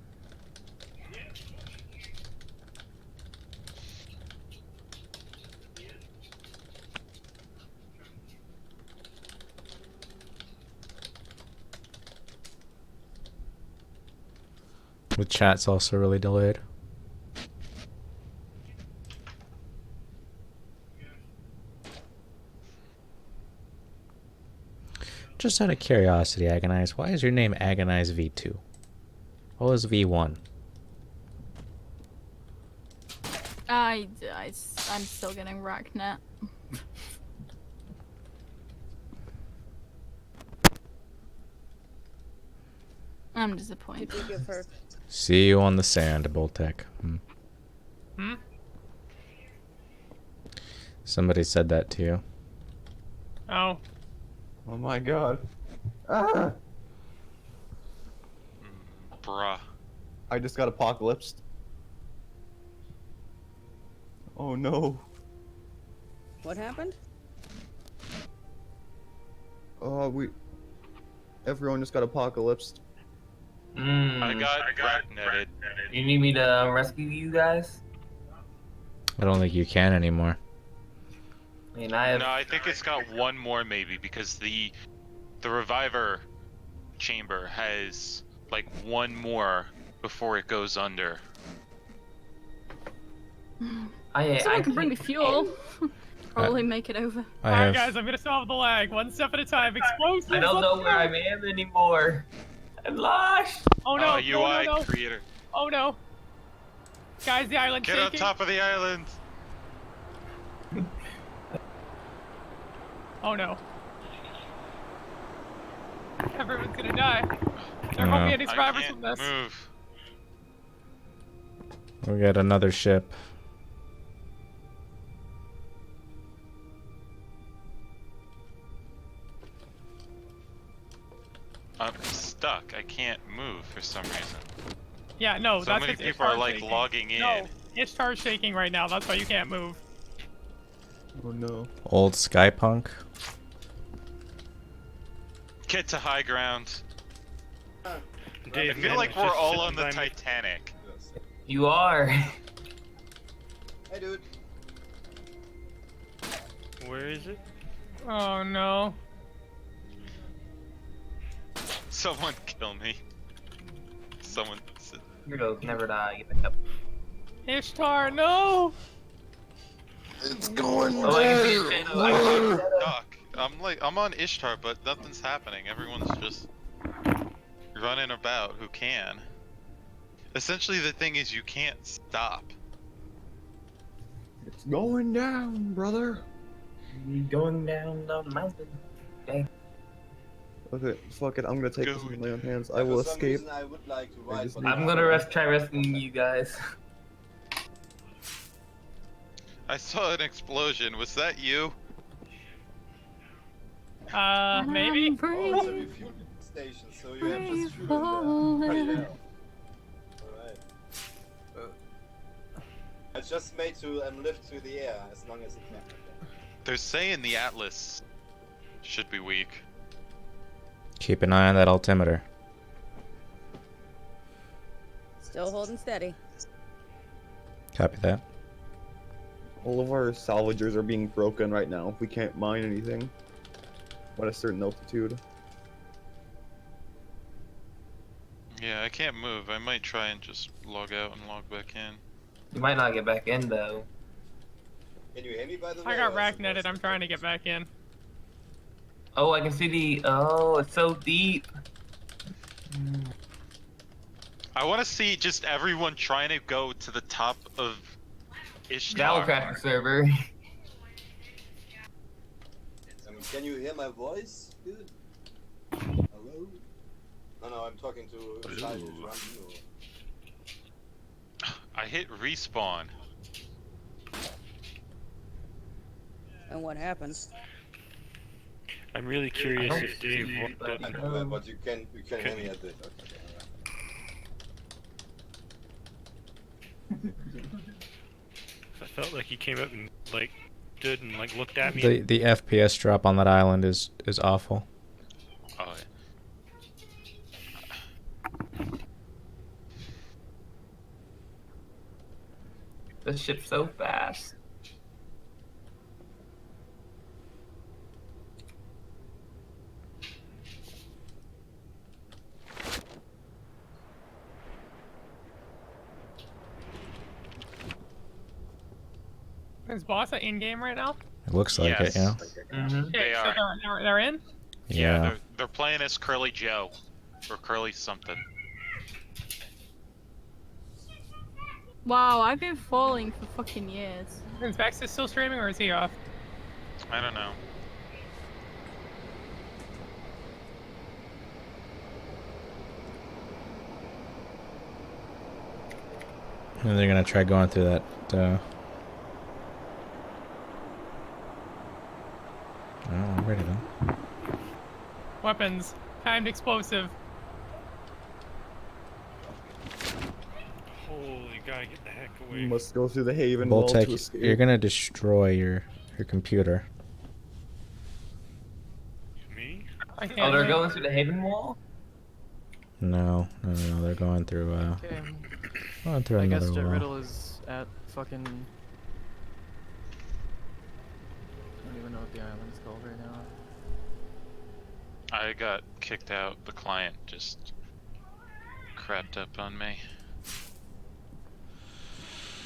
Speaker 1: The chat's also really delayed. Just out of curiosity, Agonize, why is your name Agonize V2? What was V1?
Speaker 9: I'm still getting RACnet. I'm disappointed.
Speaker 2: Did you give her?
Speaker 1: See you on the sand, Boltec.
Speaker 3: Hmm?
Speaker 1: Somebody said that to you.
Speaker 3: Oh.
Speaker 10: Oh my god. Ah!
Speaker 4: Bruh.
Speaker 10: I just got apocalypsed. Oh no.
Speaker 2: What happened?
Speaker 10: Everyone just got apocalypsed.
Speaker 4: I got netted.
Speaker 12: You need me to rescue you guys?
Speaker 1: I don't think you can anymore.
Speaker 12: I mean, I have...
Speaker 4: No, I think it's got one more maybe because the reviver chamber has like one more before it goes under.
Speaker 9: Someone can bring me fuel. Probably make it over.
Speaker 3: Alright, guys, I'm gonna solve the lag one step at a time. Explosives.
Speaker 12: I don't
Speaker 3: let's
Speaker 12: know where
Speaker 3: go!
Speaker 12: I am anymore. I'm lost.
Speaker 3: Oh no!
Speaker 4: UI
Speaker 3: no.
Speaker 4: creator.
Speaker 3: Oh no! Guys, the island's
Speaker 4: Get on
Speaker 3: shaking.
Speaker 4: top of the island.
Speaker 3: Oh no! Everyone's gonna die. There won't be any survivors from this.
Speaker 4: Move.
Speaker 1: We got another ship.
Speaker 4: I'm stuck. I can't move for some reason.
Speaker 3: Yeah, no,
Speaker 4: So
Speaker 3: that's
Speaker 4: many
Speaker 3: 'cause
Speaker 4: people are
Speaker 3: Ishtar's
Speaker 4: like
Speaker 3: shaking.
Speaker 4: logging in.
Speaker 3: No, Ishtar's shaking right now. That's why you can't move.
Speaker 10: Oh no.
Speaker 1: Old Skypunk.
Speaker 4: Get to high ground.
Speaker 8: Dave,
Speaker 4: I feel
Speaker 8: man,
Speaker 4: like
Speaker 8: was
Speaker 4: we're
Speaker 8: just
Speaker 4: all
Speaker 8: sitting
Speaker 4: on the
Speaker 8: by me.
Speaker 4: Titanic.
Speaker 12: You are.
Speaker 13: Hey, dude.
Speaker 8: Where is it?
Speaker 3: Oh no.
Speaker 4: Someone kill me. Someone.
Speaker 12: Heroes never die. Get back up.
Speaker 3: Ishtar, no!
Speaker 13: It's going
Speaker 12: Oh, I can see it, Shadow. I can see it, Shadow.
Speaker 4: I'm on Ishtar, but nothing's happening. Everyone's just running about who can. Essentially, the thing is you can't stop.
Speaker 10: It's going down, brother.
Speaker 12: You're going down the mountain. Dang.
Speaker 10: Okay, fuck it. I'm gonna take this in my own hands. I
Speaker 13: For
Speaker 10: will
Speaker 13: some
Speaker 10: escape.
Speaker 13: reason I would like to ride, but
Speaker 12: I'm gonna try rescuing you guys.
Speaker 4: I saw an explosion. Was that you?
Speaker 3: Maybe?
Speaker 13: Oh, it's a refueling station, so you have just fuel in there. Alright. I just made to lift through the air as long as it can.
Speaker 4: They're saying the Atlas should be weak.
Speaker 1: Keep an eye on that altimeter.
Speaker 2: Still holding steady.
Speaker 1: Copy that.
Speaker 10: All of our salvagers are being broken right now. We can't mine anything at a certain altitude.
Speaker 4: Yeah, I can't move. I might try and just log out and log back in.
Speaker 12: You might not get back in though.
Speaker 13: Can you hear me by the way?
Speaker 3: I got
Speaker 13: or
Speaker 3: rack
Speaker 13: is it
Speaker 3: netted. I'm trying to get back in.
Speaker 12: Oh, I can see the. Oh, it's so deep.
Speaker 4: I want to see just everyone trying to go to the top of Ishtar.
Speaker 12: Gallowcraft server.
Speaker 13: Can you hear my voice, dude? Hello? No, I'm talking to Shai who's running.
Speaker 4: I hit respawn.
Speaker 2: And what happens?
Speaker 8: I'm really curious if Dave walked up.
Speaker 13: I know that, but you can hear me at this. Okay.
Speaker 8: I felt like he came up and like stood and like looked at me.
Speaker 1: The FPS drop on that island is awful.
Speaker 4: Oh, yeah.
Speaker 12: This ship's so fast.
Speaker 3: Is Bossa in game right now?
Speaker 1: It looks like it, yeah.
Speaker 12: Mm-hmm.
Speaker 4: They
Speaker 3: So
Speaker 4: are.
Speaker 3: they're in?
Speaker 1: Yeah.
Speaker 4: They're playing as Curly Joe. Or Curly something.
Speaker 9: Wow, I've been falling for fucking years.
Speaker 3: Is Vex still streaming or is he off?
Speaker 4: I don't know.
Speaker 1: And they're gonna try going through that. Oh, I'm ready then.
Speaker 3: Weapons. Timed explosive.
Speaker 8: Holy, gotta get the heck away.
Speaker 10: You must go through the haven wall to
Speaker 1: Voltec,
Speaker 10: escape.
Speaker 1: you're gonna destroy your your computer.
Speaker 8: Me?
Speaker 3: I
Speaker 12: Oh,
Speaker 3: can't
Speaker 12: they're
Speaker 3: move.
Speaker 12: going through the Haven Wall?
Speaker 1: No, they're going through
Speaker 5: Okay.
Speaker 1: going through
Speaker 5: I guess
Speaker 1: another
Speaker 5: Jet
Speaker 1: wall.
Speaker 5: Riddle is at fucking. I don't even know what the island's called right now.
Speaker 4: I got kicked out. The client just crapped up on me.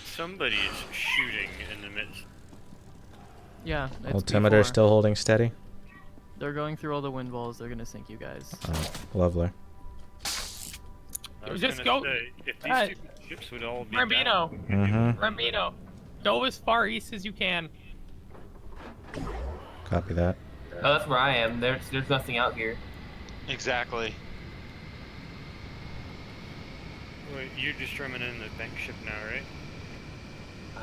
Speaker 8: Somebody's shooting in the midst.
Speaker 5: Yeah, it's
Speaker 1: Altimeter
Speaker 5: P4.
Speaker 1: still holding steady.
Speaker 5: They're going through all the wind walls. They're gonna sink you guys.
Speaker 1: Oh, lovely.
Speaker 8: I was
Speaker 3: Just
Speaker 8: gonna
Speaker 3: go-
Speaker 8: say, if these
Speaker 3: uh,
Speaker 8: two ships would all be
Speaker 3: Rambino.
Speaker 8: down,
Speaker 3: Rambino. Go as far east as you can.
Speaker 1: Copy that.
Speaker 12: Oh, that's where I am. There's nothing out here.
Speaker 4: Exactly.
Speaker 8: Wait, you're just drumming in the bank ship now, right?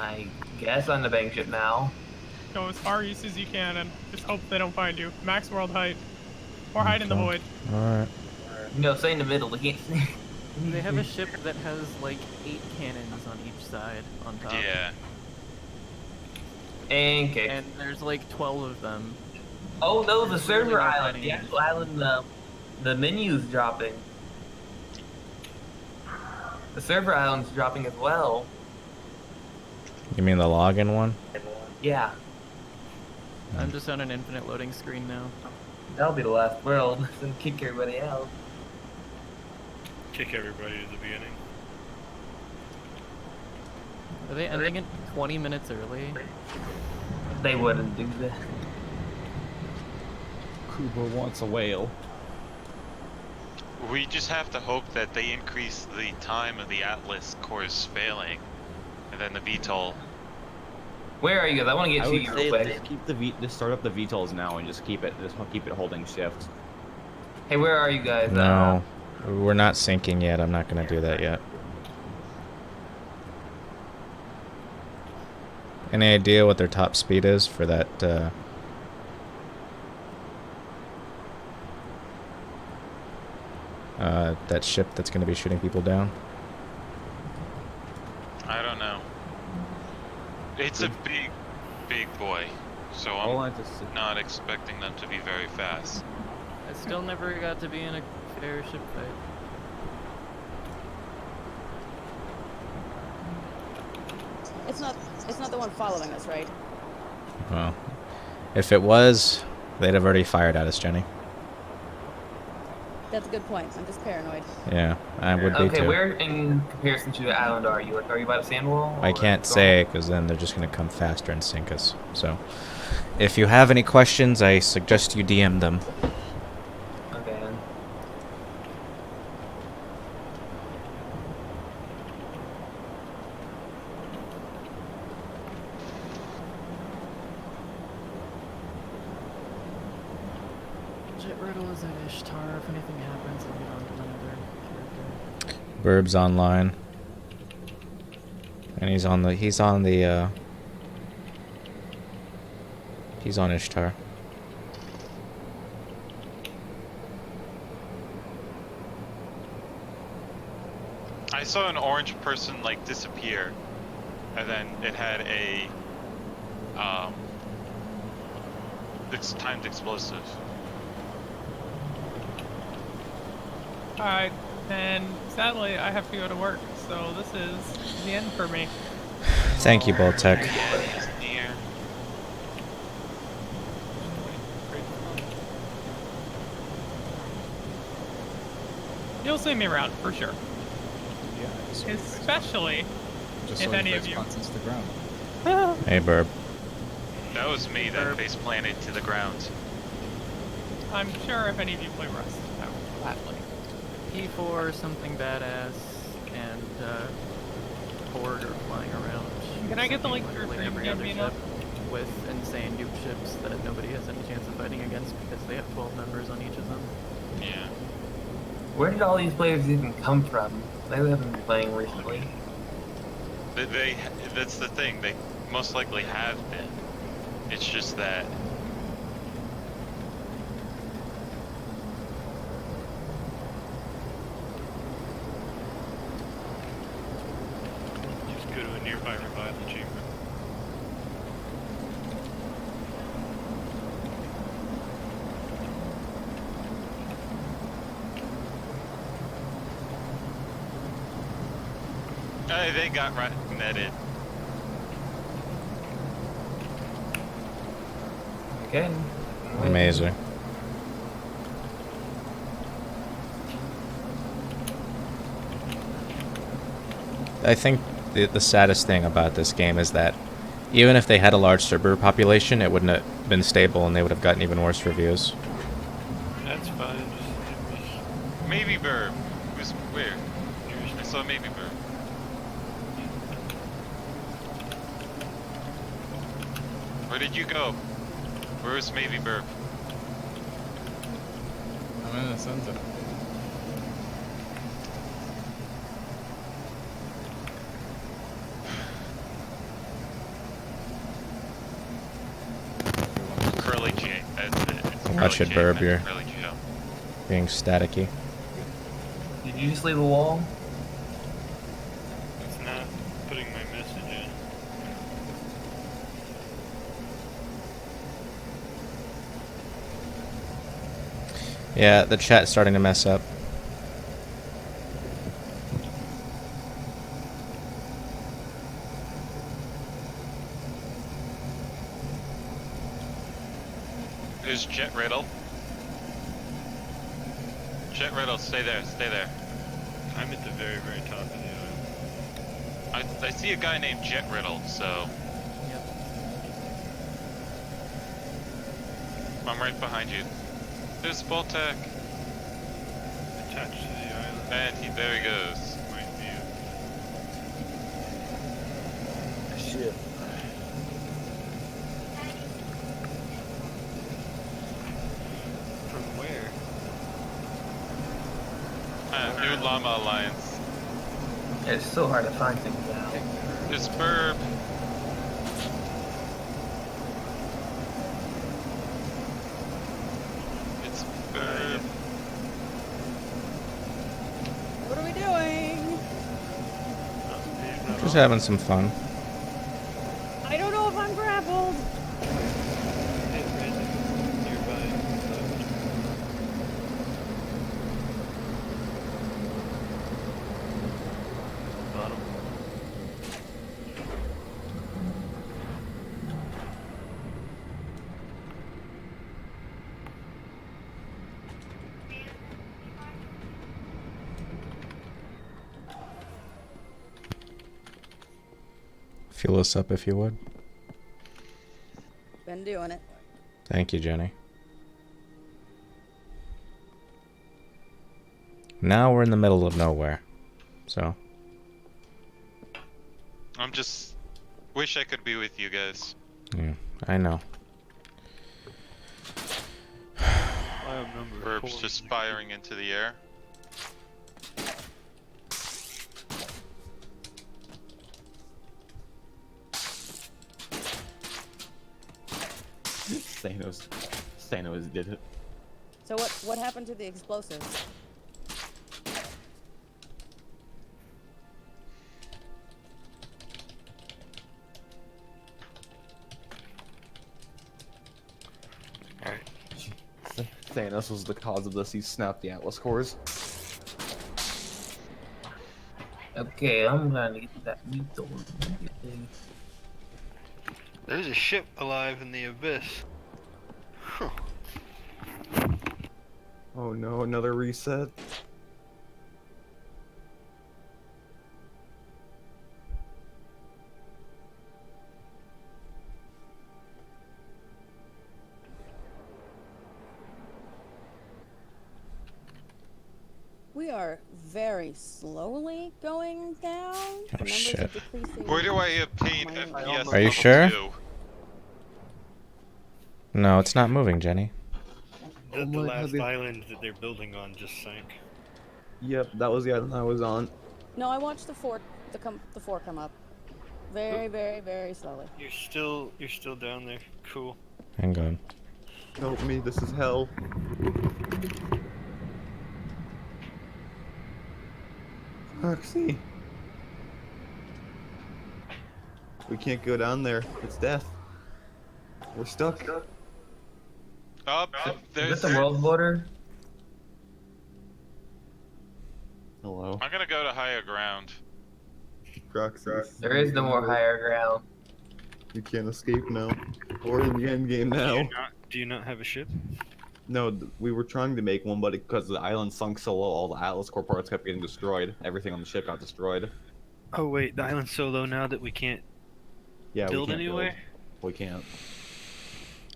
Speaker 12: I guess on the bank ship now.
Speaker 3: Go as far east as you can and just hope they don't find you. Max world height. Or hide in the void.
Speaker 1: Alright.
Speaker 12: No, stay in the middle. They can't see.
Speaker 5: They have a ship that has like 8 cannons on each side on top.
Speaker 4: Yeah.
Speaker 12: And kick.
Speaker 5: And there's like 12 of them.
Speaker 12: Oh no, the
Speaker 5: There's literally
Speaker 12: server
Speaker 5: no
Speaker 12: island.
Speaker 5: fighting
Speaker 12: The
Speaker 5: in
Speaker 12: actual island. The menu's dropping. The server island's dropping as well.
Speaker 1: You mean the login one?
Speaker 12: Yeah,
Speaker 5: I'm just on an infinite loading screen now.
Speaker 12: that'll be the last world. Then kick everybody out.
Speaker 8: Kick everybody to the beginning.
Speaker 5: Are they ending it 20 minutes early?
Speaker 12: They wouldn't do that.
Speaker 6: Kuba wants a whale.
Speaker 4: We just have to hope that they increase the time of the Atlas course failing, and then the VTOL.
Speaker 12: Where are you guys? I want to get
Speaker 6: I
Speaker 12: to
Speaker 6: would
Speaker 12: you
Speaker 6: say
Speaker 12: real quick.
Speaker 6: just keep just start up the VTOLs now and just keep it holding shift.
Speaker 12: Hey, where are you guys?
Speaker 1: No. We're not syncing yet. I'm not gonna do that yet. Any idea what their top speed is for that that ship that's gonna be shooting people down?
Speaker 4: I don't know. It's a big boy, so I'm not expecting them to be very fast.
Speaker 5: I still never got to be in a fair ship fight.
Speaker 2: It's not the one following us, right?
Speaker 1: Well, if it was, they'd have already fired at us, Jenny.
Speaker 2: That's a good point. I'm just paranoid.
Speaker 1: Yeah, I would be
Speaker 12: Okay,
Speaker 1: too.
Speaker 12: where in comparison to the island are you? Like, are you by the sand wall?
Speaker 1: I can't say, because then they're just going to come faster and sink us. So, if you have any questions, I suggest you DM them.
Speaker 12: Okay. Then.
Speaker 5: Jet Riddle is at Ishtar. If anything happens, I'll get on to another character.
Speaker 1: Burb's online. And he's on Ishtar.
Speaker 4: I saw an orange person like disappear, and then it had a it's timed explosive.
Speaker 3: Alright, and sadly I have to go to work, so this is the end for me.
Speaker 1: Thank you, Boltec.
Speaker 3: You'll see me around for sure.
Speaker 14: Yeah,
Speaker 3: Especially
Speaker 14: just
Speaker 3: if
Speaker 14: so
Speaker 3: any
Speaker 14: he
Speaker 3: of you.
Speaker 14: face plants to the ground.
Speaker 1: Hey, Burb.
Speaker 4: That was me that face planted to the ground.
Speaker 3: I'm sure if any of you play Rust, I will gladly.
Speaker 5: P4, something badass, and Horde are flying around.
Speaker 3: Can I get the link to your
Speaker 5: literally
Speaker 3: stream
Speaker 5: every
Speaker 3: again,
Speaker 5: other
Speaker 3: Mina?
Speaker 5: ship with insane nuke ships that nobody has any chance of fighting against because they have 12 members on each of them.
Speaker 4: Yeah.
Speaker 12: Where did all these players even come from? They haven't been playing recently.
Speaker 4: That's the thing. They most likely have been. It's just that.
Speaker 8: Just go to a nearby revival chamber.
Speaker 4: Hey, they got right netted.
Speaker 12: Again.
Speaker 1: Amazing. I think the saddest thing about this game is that even if they had a large server population, it wouldn't have been stable and they would have gotten even worse reviews.
Speaker 8: That's fine.
Speaker 4: Maybe Burb. Who's where? I saw Maybe Burb. Where did you go? Where's Maybe Burb?
Speaker 14: I'm in the sunset.
Speaker 4: Curly J. That's it. It's
Speaker 1: Watch
Speaker 4: Curly
Speaker 1: it,
Speaker 4: J,
Speaker 1: Burb.
Speaker 4: not
Speaker 1: You're
Speaker 4: Curly J.
Speaker 1: being staticky.
Speaker 12: Did you just leave a wall?
Speaker 8: It's not putting my message in.
Speaker 1: Yeah, the chat's starting to mess up.
Speaker 4: There's Jet Riddle. Jet Riddle, stay there, stay there.
Speaker 8: I'm at the very, very top of the island.
Speaker 4: I see a guy named Jet Riddle, so.
Speaker 5: Yep.
Speaker 4: I'm right behind you. There's Boltec.
Speaker 8: Attached to the island.
Speaker 4: And there he goes.
Speaker 8: My view.
Speaker 13: Shit.
Speaker 8: From where?
Speaker 4: New Llama Alliance.
Speaker 12: It's so hard to find things now.
Speaker 4: There's Burb. It's Burb.
Speaker 2: What are we doing?
Speaker 1: Just having some fun.
Speaker 2: I don't know if I'm grappled.
Speaker 8: Bottom.
Speaker 1: Fuel us up if you would.
Speaker 2: Been doing it.
Speaker 1: Thank you, Jenny. Now we're in the middle of nowhere. So,
Speaker 4: I'm just. Wish I could be with you guys.
Speaker 1: yeah, I know.
Speaker 4: Burb's just firing into the air.
Speaker 6: Thanos did it.
Speaker 2: So what happened to the explosives?
Speaker 10: Thanos was the cause of this. He snapped the Atlas cores.
Speaker 12: Okay, I'm gonna get that meat door.
Speaker 11: There's a ship alive in the abyss. Huh.
Speaker 10: Oh no, another reset.
Speaker 2: We are very slowly going down. The numbers
Speaker 1: shit.
Speaker 2: are decreasing.
Speaker 4: Where do I obtain
Speaker 2: Oh, my
Speaker 4: FPS?
Speaker 2: God.
Speaker 1: Are you
Speaker 4: level
Speaker 1: sure?
Speaker 4: 2?
Speaker 1: No, it's not moving, Jenny.
Speaker 8: The
Speaker 10: my
Speaker 8: last
Speaker 10: God,
Speaker 8: island that they're building on just sank.
Speaker 10: Yep, that was the island I was on.
Speaker 2: No, I watched the four come up. Very, very, very slowly.
Speaker 8: You're still down there. Cool.
Speaker 1: Hang on.
Speaker 10: Help me, this is hell. Roxy. We can't go down there. It's death. We're stuck.
Speaker 4: Up,
Speaker 12: Is
Speaker 4: there's.
Speaker 12: that the world border?
Speaker 10: Hello.
Speaker 4: I'm gonna go to higher ground.
Speaker 10: Proxies.
Speaker 12: There is no more higher ground.
Speaker 10: You can't escape now. Or in the end game now.
Speaker 8: Do you not have a ship?
Speaker 10: No, we were trying to make one, but because the island sunk so low, all the Atlas Core parts kept getting destroyed. Everything on the ship got destroyed.
Speaker 8: Oh wait, the island's so low now that we can't
Speaker 10: Yeah,
Speaker 8: build
Speaker 10: we can't
Speaker 8: anywhere?
Speaker 10: build. We can't.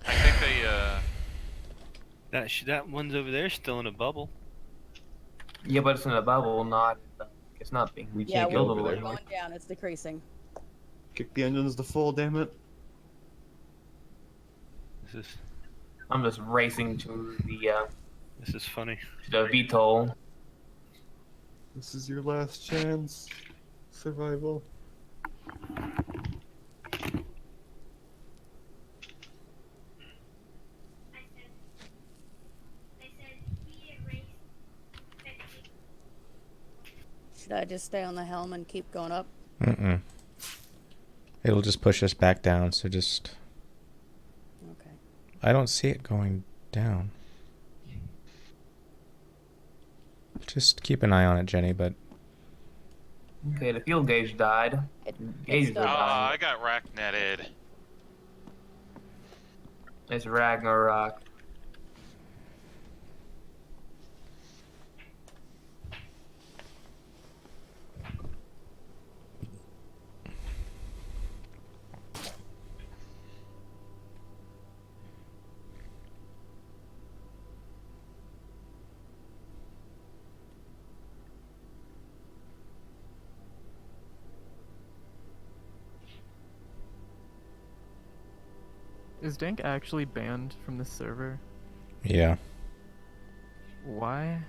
Speaker 4: I think they,
Speaker 8: That one's over there still in a bubble.
Speaker 12: Yeah, but it's in a bubble, not. It's not being.
Speaker 10: We
Speaker 2: Yeah,
Speaker 10: can't get
Speaker 2: we're,
Speaker 10: over
Speaker 2: we're
Speaker 10: there.
Speaker 2: going down. It's decreasing.
Speaker 10: Kick the engines to full, damn it.
Speaker 8: This is
Speaker 12: I'm just racing to
Speaker 8: this is funny.
Speaker 12: the VTOL.
Speaker 10: This is your last chance. Survival.
Speaker 2: Should I just stay on the helm and keep going up?
Speaker 1: Mm-mm. It'll just push us back down, so just...
Speaker 2: Okay.
Speaker 1: I don't see it going down. Just keep an eye on it, Jenny, but...
Speaker 12: Okay, the fuel gauge died. Gauges are dying.
Speaker 4: I got rack netted.
Speaker 12: It's Ragnarok.
Speaker 5: Is Dank actually banned from the server?
Speaker 1: Yeah.
Speaker 5: Why?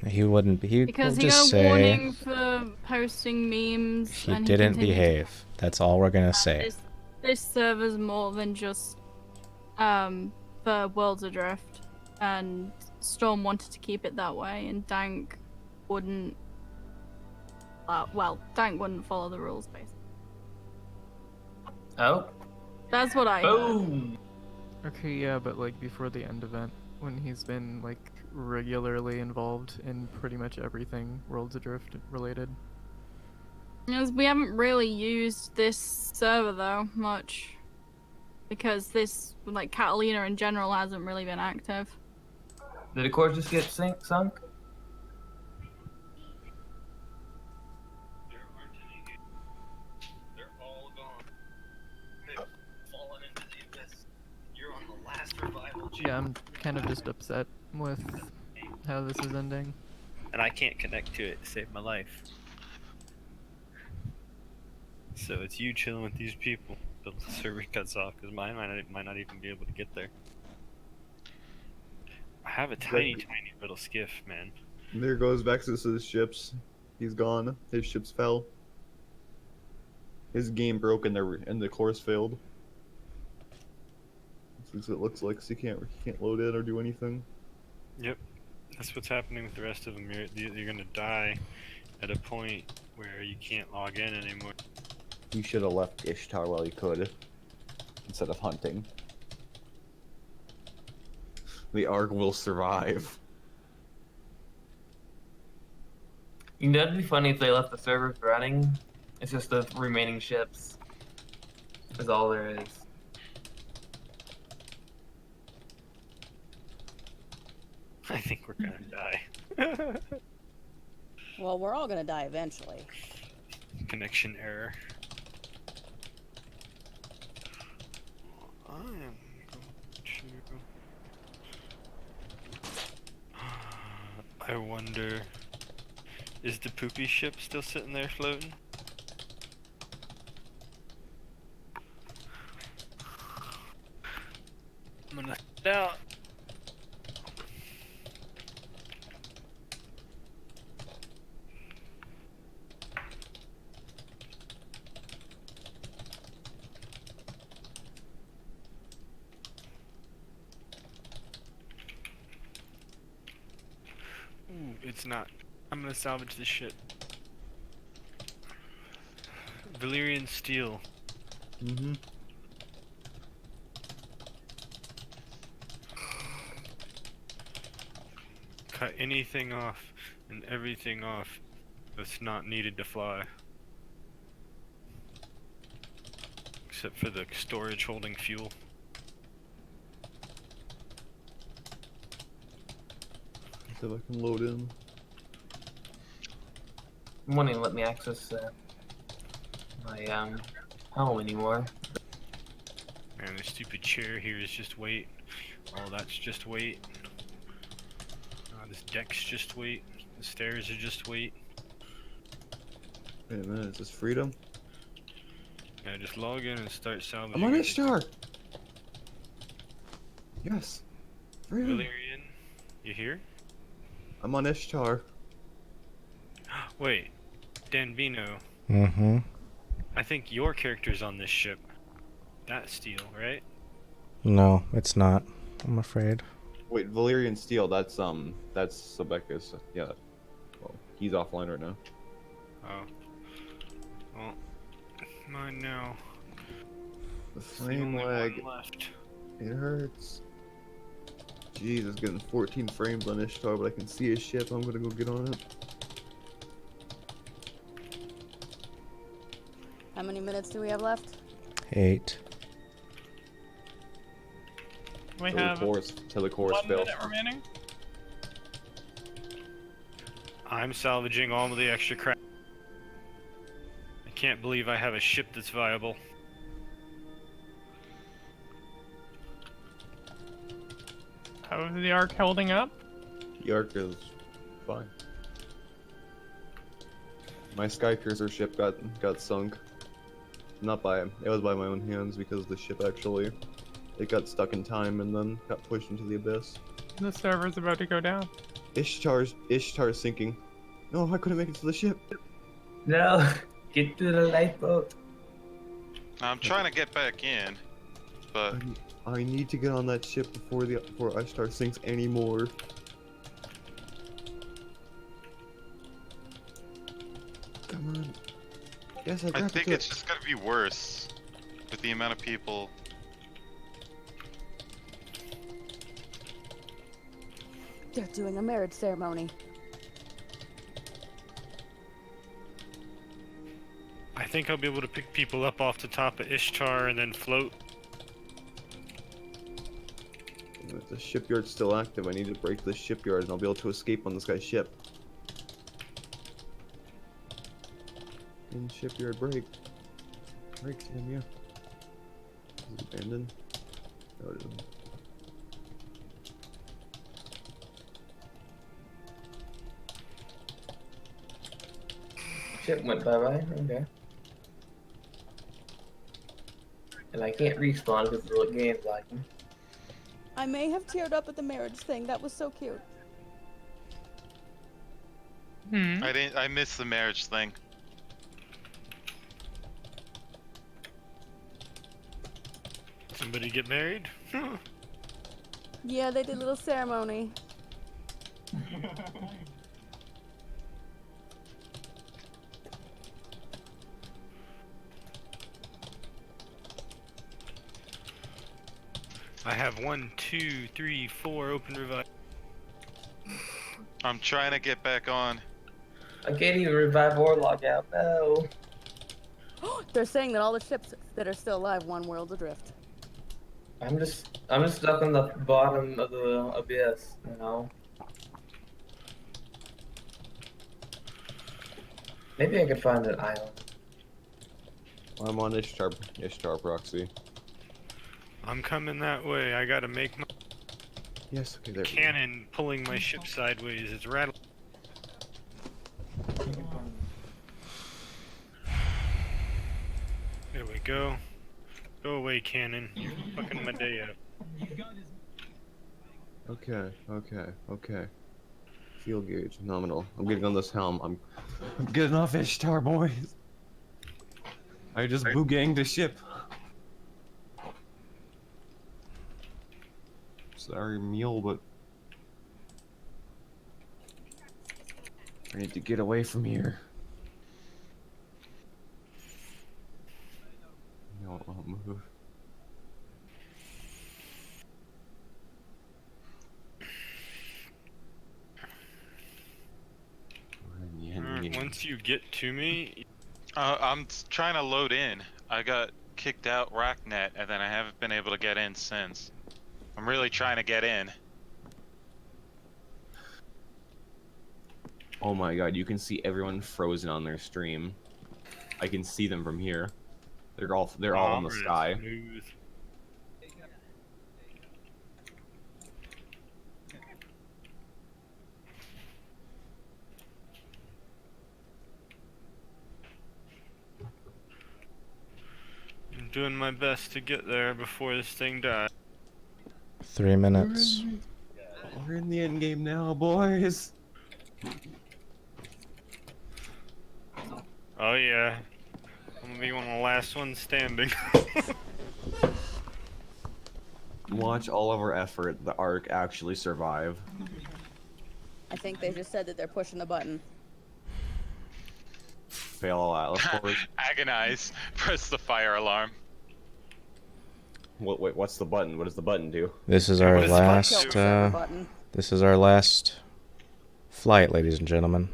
Speaker 1: He wouldn't be. He'd
Speaker 9: Because he
Speaker 1: just
Speaker 9: got a
Speaker 1: say
Speaker 9: warning for posting memes.
Speaker 1: he
Speaker 9: and
Speaker 1: didn't
Speaker 9: continued to
Speaker 1: behave. That's all we're gonna say.
Speaker 9: This server's more than just for Worlds Adrift, and Storm wanted to keep it that way, and Dank wouldn't. Well, Dank wouldn't follow the rules, basically.
Speaker 12: Oh.
Speaker 9: That's what I heard.
Speaker 12: Boom.
Speaker 5: Okay, yeah, but like before the end event, when he's been like regularly involved in pretty much everything Worlds Adrift related.
Speaker 9: Because we haven't really used this server though much, because this like Catalina in general hasn't really been active.
Speaker 12: Did the core just get sunk?
Speaker 8: They're all gone. They've fallen into the abyss. You're on the last survival.
Speaker 5: Yeah, I'm kind of just upset with how this is ending.
Speaker 8: And I can't connect to it to save my life. So it's you chilling with these people till the server cuts off, because mine might not even be able to get there. I have a tiny little skiff, man.
Speaker 10: And there goes Vexus's ships. He's gone. His ships fell. His game broke and the course failed. That's what it looks like. So he can't load in or do anything.
Speaker 8: Yep, that's what's happening with the rest of them. You're gonna die at a point where you can't log in anymore.
Speaker 10: He should have left Ishtar while he could, instead of hunting. The Ark will survive.
Speaker 12: You know, it'd be funny if they left the servers running. It's just the remaining ships. Is all there is.
Speaker 8: I think we're gonna die.
Speaker 2: Well, we're all gonna die eventually.
Speaker 8: Connection error. I am going to... I wonder... Is the poopy ship still sitting there floating? I'm gonna head out. Ooh, it's not. I'm gonna salvage this shit. Valyrian steel.
Speaker 10: Mm-hmm.
Speaker 8: Cut anything off and everything off that's not needed to fly. except for the storage holding fuel.
Speaker 10: See if I can load in.
Speaker 12: It won't even let me access my home anymore.
Speaker 8: Man, this stupid chair here is just weight. Oh, that's just weight. This deck's just weight. The stairs are just weight.
Speaker 10: Wait a minute, is this freedom?
Speaker 8: Yeah, just log in and start salvaging.
Speaker 10: I'm on
Speaker 8: everything.
Speaker 10: Ishtar! Yes! Freedom!
Speaker 8: Valerian, you here?
Speaker 10: I'm on Ishtar.
Speaker 8: Wait, Danvino.
Speaker 1: Mm-hmm.
Speaker 8: I think your character's on this ship. That's Steel, right?
Speaker 1: No, it's not. I'm afraid.
Speaker 10: Wait, Valerian Steel, that's Sebeka's. Yeah. Well, he's offline right now.
Speaker 8: Oh. Well, mine now.
Speaker 10: The
Speaker 8: It's the
Speaker 10: flame
Speaker 8: only
Speaker 10: lag.
Speaker 8: one left.
Speaker 10: It hurts. Jeez, it's getting 14 frames on Ishtar, but I can see his ship. I'm gonna go get on it.
Speaker 2: How many minutes do we have left?
Speaker 1: 8.
Speaker 3: We
Speaker 10: Till
Speaker 3: have
Speaker 10: the chorus
Speaker 3: 1
Speaker 10: fails.
Speaker 3: minute remaining.
Speaker 8: I'm salvaging all of the extra crap. I can't believe I have a ship that's viable.
Speaker 3: How is the Ark holding up?
Speaker 10: The Ark is fine. My Skycruiser ship got sunk. Not by it was by my own hands because the ship actually it got stuck in time and then got pushed into the abyss.
Speaker 3: The server's about to go down.
Speaker 10: Ishtar's sinking. No, I couldn't make it to the ship.
Speaker 12: No, get to the lifeboat.
Speaker 4: I'm trying to get back in, but
Speaker 10: I need to get on that ship before Ishtar sinks anymore. Come on. Yes, I
Speaker 4: I think it's just gonna be worse with the amount of people.
Speaker 2: They're doing a marriage ceremony.
Speaker 8: I think I'll be able to pick people up off the top of Ishtar and then float.
Speaker 10: If the shipyard's still active, I need to break the shipyard and I'll be able to escape on this guy's ship. In shipyard break. Break, damn you. Is it abandoned? No, it isn't.
Speaker 12: Ship went bye-bye, okay. And I can't respawn because the game's lagging.
Speaker 2: I may have teared up at the marriage thing. That was so cute.
Speaker 4: I missed the marriage thing.
Speaker 8: Somebody get married?
Speaker 2: Yeah, they did a little ceremony.
Speaker 8: I have 1, 2, 3, 4 open revive.
Speaker 4: I'm trying to get back on.
Speaker 12: I can't even revive or log out, no.
Speaker 2: They're saying that all the ships that are still alive won Worlds Adrift.
Speaker 12: I'm just stuck on the bottom of the abyss, you know. Maybe I could find an island.
Speaker 10: I'm on Ishtar proxy.
Speaker 8: I'm coming that way. I gotta make my
Speaker 10: Yes, okay, there we go.
Speaker 8: cannon pulling my ship sideways. It's rattling. There we go. Go away, cannon. You're fucking my day up.
Speaker 10: Okay. Fuel gauge, nominal. I'm getting on this helm. I'm getting off Ishtar, boys. I just boo-ganged the ship. Sorry, meal, but I need to get away from here. No, I'll move.
Speaker 8: Alright, once you get to me,
Speaker 4: I'm trying to load in. I got kicked out RackNet, and then I haven't been able to get in since. I'm really trying to get in.
Speaker 6: Oh my god, you can see everyone frozen on their stream. I can see them from here. They're all in the sky.
Speaker 8: Smooth. I'm doing my best to get there before this thing dies.
Speaker 1: 3 minutes.
Speaker 6: We're in the end game now, boys.
Speaker 8: Oh yeah. I'm gonna be one of the last ones standing.
Speaker 6: Watch all of our effort, the Ark actually survive.
Speaker 2: I think they just said that they're pushing the button.
Speaker 6: Fail a lot. Let's forward.
Speaker 4: Agonize. Press the fire alarm.
Speaker 6: Wait, what's the button? What does the button do?
Speaker 1: This is our last. This is our last flight, ladies and gentlemen.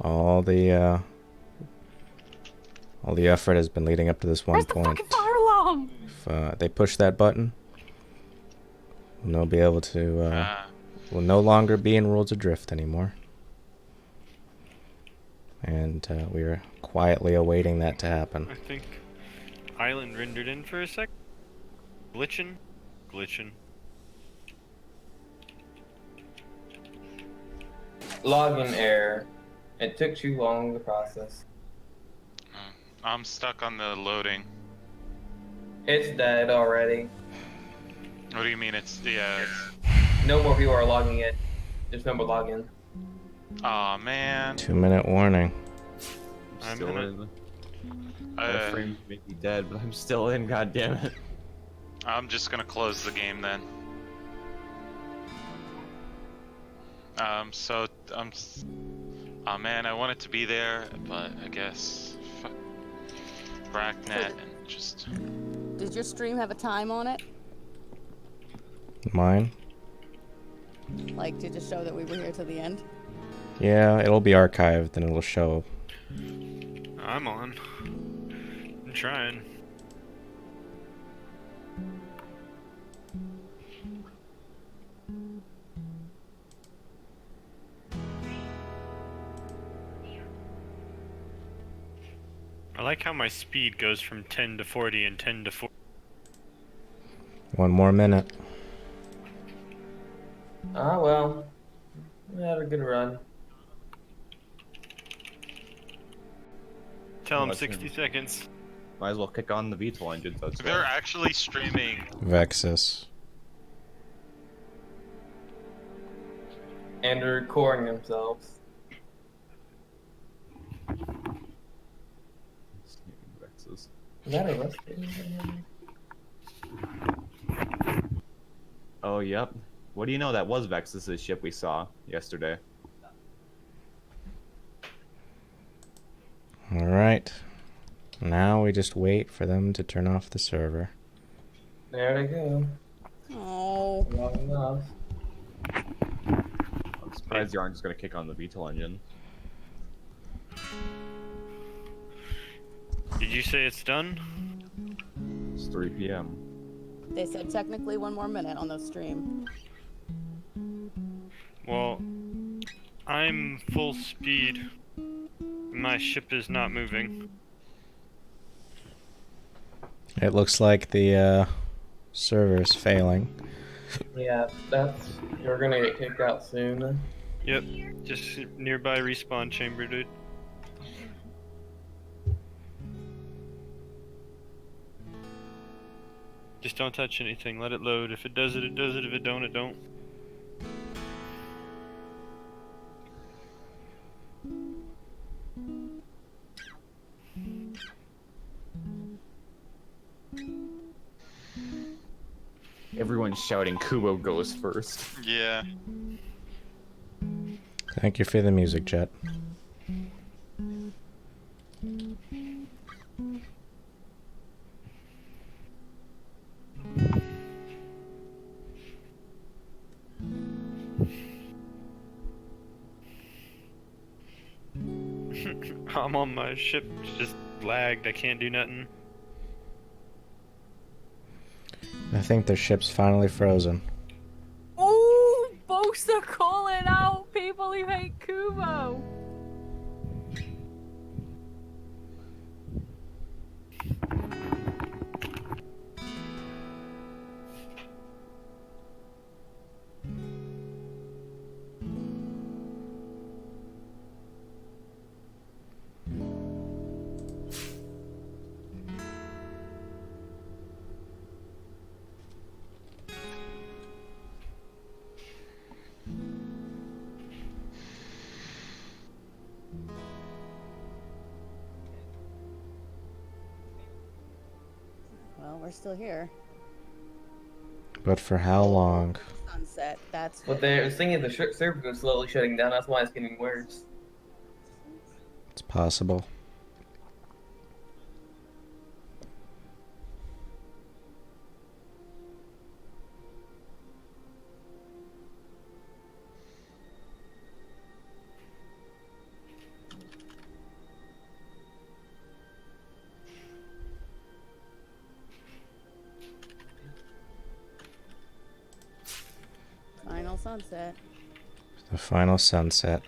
Speaker 1: All the effort has been leading up to this one point.
Speaker 9: Where's the fucking fire alarm?
Speaker 1: If they push that button, we'll be able to. We'll no longer be in Worlds Adrift anymore. And we are quietly awaiting that to happen.
Speaker 8: I think Island rendered in for a sec. Glitching.
Speaker 12: Login error. It took too long to process.
Speaker 4: I'm stuck on the loading.
Speaker 12: It's dead already.
Speaker 4: What do you mean it's, yeah.
Speaker 12: No more people are logging in. There's no more login.
Speaker 4: Aw, man.
Speaker 1: 2-minute warning.
Speaker 6: I'm still in. My frames make me dead, but I'm still in, goddammit.
Speaker 4: I'm just gonna close the game then. Oh man, I wanted to be there, but I guess fuck RackNet and just.
Speaker 2: Did your stream have a time on it?
Speaker 1: Mine?
Speaker 2: Like to just show that we were here till the end?
Speaker 1: Yeah, it'll be archived and it'll show.
Speaker 8: I'm on. I'm trying. I like how my speed goes from 10 to 40 and 10 to 40.
Speaker 1: 1 more minute.
Speaker 12: Ah, well. We had a good run.
Speaker 8: Tell them 60 seconds.
Speaker 6: Might as well kick on the VTOL engine. So
Speaker 4: They're actually streaming.
Speaker 1: Vexus.
Speaker 12: And they're recording themselves.
Speaker 6: Vexus.
Speaker 12: Is that a rusty?
Speaker 6: Oh, yep. What do you know? That was Vexus's ship we saw yesterday.
Speaker 1: Alright. Now we just wait for them to turn off the server.
Speaker 12: There they go.
Speaker 2: Oh.
Speaker 12: Long enough.
Speaker 6: I'm surprised you aren't just gonna kick on the VTOL engine.
Speaker 8: Did you say it's done?
Speaker 6: It's 3 p.m.
Speaker 2: They said technically 1 more minute on the stream.
Speaker 8: Well, I'm full speed. My ship is not moving.
Speaker 1: It looks like the server's failing.
Speaker 12: Yeah, you're gonna get kicked out soon.
Speaker 8: Yep, just nearby respawn chamber, dude. Just don't touch anything, let it load. If it does it, it does it. If it don't, it don't.
Speaker 6: Everyone's shouting Kubo goes first.
Speaker 4: Yeah.
Speaker 1: Thank you for the music, Jet.
Speaker 8: I'm on my ship, it's just lagged, I can't do nothing.
Speaker 1: I think their ship's finally frozen.
Speaker 9: Oh, both are calling out people who hate Kubo.
Speaker 2: Well, we're still here.
Speaker 1: But for how long?
Speaker 2: Sunset. That's
Speaker 12: But they're thinking the server is slowly shutting down. That's why it's getting worse.
Speaker 1: It's possible.
Speaker 2: final sunset.
Speaker 1: The final sunset.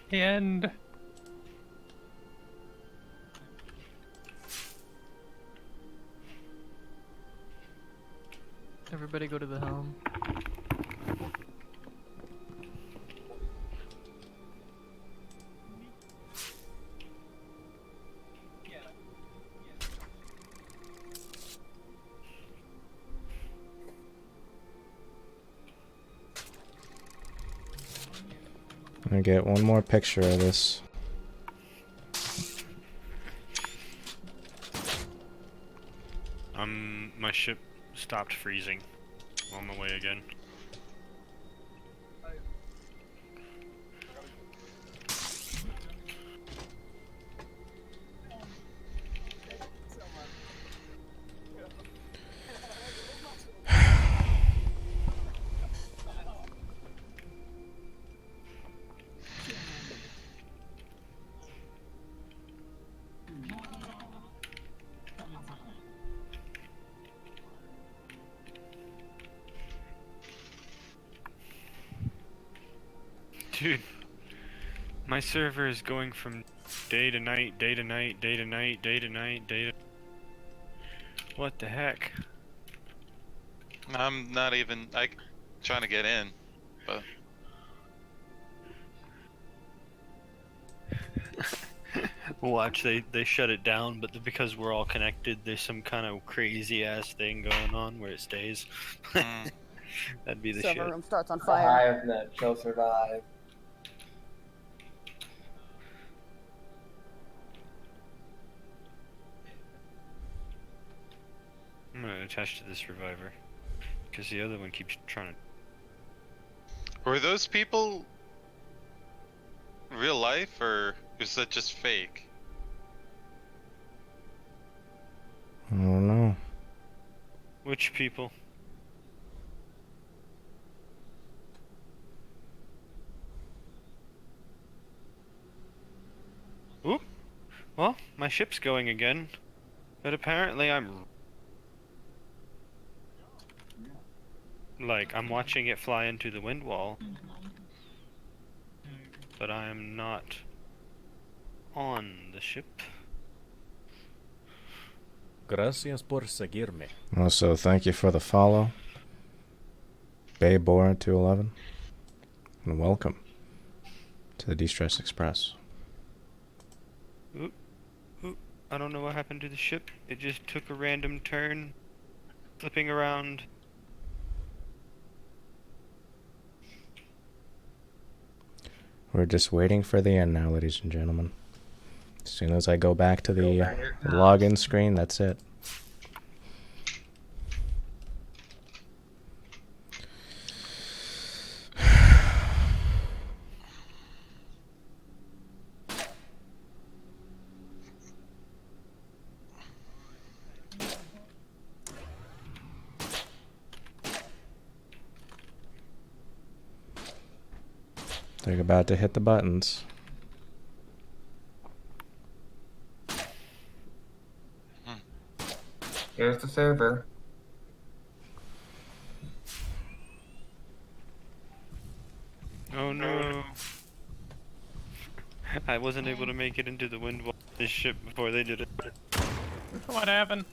Speaker 3: The end.
Speaker 5: Everybody go to the helm.
Speaker 1: I'm gonna get one more picture of this.
Speaker 8: My ship stopped freezing. I'm on my way again. Dude, my server is going from day to night, day to night, day to night, day to night, day to... What the heck?
Speaker 4: I'm not even trying to get in, but
Speaker 8: Watch, they shut it down, but because we're all connected, there's some kind of crazy ass thing going on where it stays. That'd be the
Speaker 2: Server
Speaker 8: shit.
Speaker 2: room starts on
Speaker 12: The
Speaker 2: fire.
Speaker 12: HiveNet shall survive.
Speaker 8: I'm gonna attach to this reviver, because the other one keeps trying to...
Speaker 4: were those people real life or is that just fake?
Speaker 1: I don't know.
Speaker 8: Which people? Oop! Well, my ship's going again. But apparently I'm watching it fly into the wind wall. But I am not on the ship.
Speaker 14: Gracias por seguirme.
Speaker 1: Also, thank you for the follow. Baybora211. And welcome to the De-Stress Express.
Speaker 8: Oop. Oop. I don't know what happened to the ship. It just took a random turn, flipping around.
Speaker 1: We're just waiting for the end now, ladies and gentlemen. As soon as I go back to the login screen, that's it. They're about to hit the buttons.
Speaker 12: Here's the server.
Speaker 11: Oh no. I wasn't able to make it into the wind wall of this ship before they did it.
Speaker 3: What happened?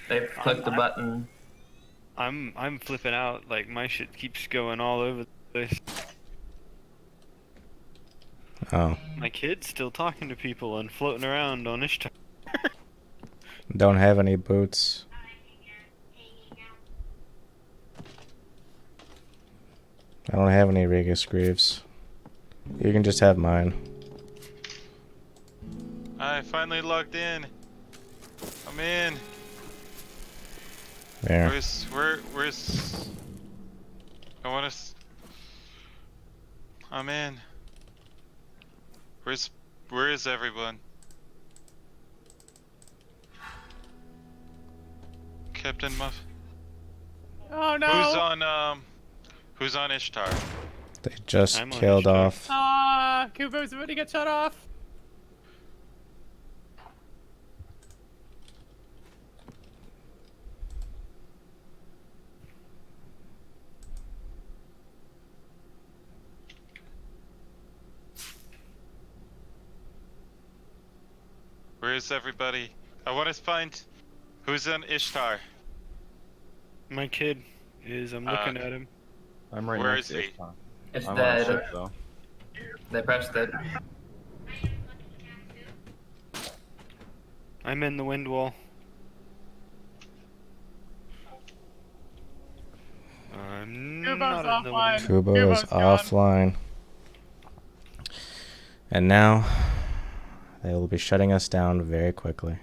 Speaker 12: They clicked the button.
Speaker 11: I'm flipping out, like my shit keeps going all over the place.
Speaker 1: Oh.
Speaker 11: My kid's still talking to people and floating around on Ishtar.
Speaker 1: Don't have any boots. I don't have any Regus Greaves. You can just have mine.
Speaker 4: I finally logged in. I'm in.
Speaker 1: There.
Speaker 4: Where's I wanna I'm in. Where is everyone? Captain Muff.
Speaker 3: Oh no!
Speaker 4: Who's on Ishtar?
Speaker 1: They just
Speaker 11: I'm on
Speaker 1: killed
Speaker 11: Ishtar.
Speaker 1: off.
Speaker 3: Ah, Kubo's about to get shut off.
Speaker 4: Where is everybody? I want to find who's on Ishtar.
Speaker 11: My kid is, I'm looking at him.
Speaker 6: I'm right
Speaker 4: Where
Speaker 6: next
Speaker 4: is
Speaker 6: to
Speaker 4: he?
Speaker 6: it.
Speaker 12: It's
Speaker 6: I'm on a
Speaker 12: dead.
Speaker 6: ship though.
Speaker 12: They pressed it.
Speaker 11: I'm in the wind wall. I'm
Speaker 3: Kubo's
Speaker 11: not in the wind.
Speaker 3: offline.
Speaker 1: Kubo is
Speaker 3: Kubo's gone.
Speaker 1: offline. And now they will be shutting us down very quickly.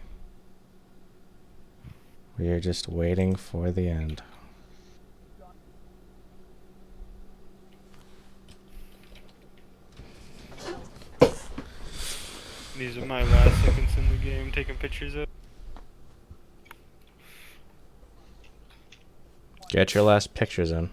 Speaker 1: We are just waiting for the end.
Speaker 11: These are my last seconds in the game, taking pictures of.
Speaker 1: Get your last pictures in.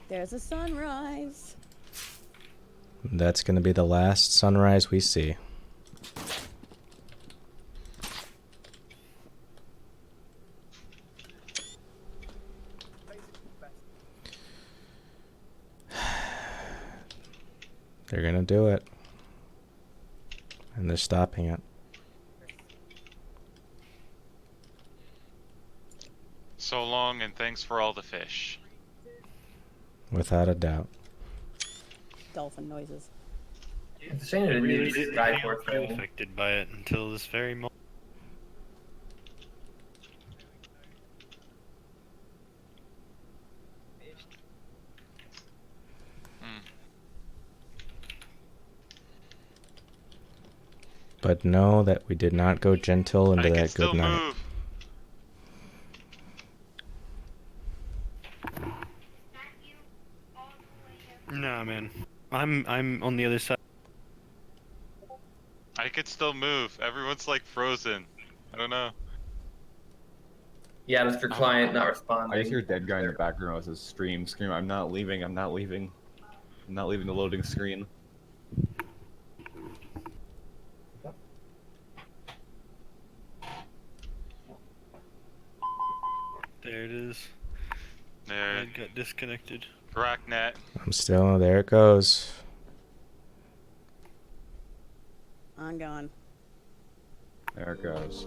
Speaker 2: There's a sunrise.
Speaker 1: That's going to be the last sunrise we see. They're going to do it. And they're stopping it.
Speaker 4: So long and thanks for all the fish.
Speaker 1: Without a doubt.
Speaker 2: Dolphin noises.
Speaker 12: It's a shame it
Speaker 11: Really
Speaker 12: didn't
Speaker 11: didn't
Speaker 12: die
Speaker 11: feel
Speaker 12: for
Speaker 11: too
Speaker 12: thing.
Speaker 11: affected by it until this very moment.
Speaker 1: But know that we did not go gentle into
Speaker 4: I can
Speaker 1: that
Speaker 4: still
Speaker 1: good night.
Speaker 4: move.
Speaker 11: Nah, man. I'm on the other side.
Speaker 4: I could still move. Everyone's like frozen. I don't know.
Speaker 12: Yeah, Mr. Client not
Speaker 6: I just
Speaker 12: responding.
Speaker 6: hear dead guy in the background with his scream. I'm not leaving. I'm not leaving. I'm not leaving the loading screen.
Speaker 11: There it is.
Speaker 4: There.
Speaker 11: I got disconnected.
Speaker 4: Rocknet.
Speaker 1: I'm still, there it goes.
Speaker 2: I'm gone.
Speaker 6: There it goes.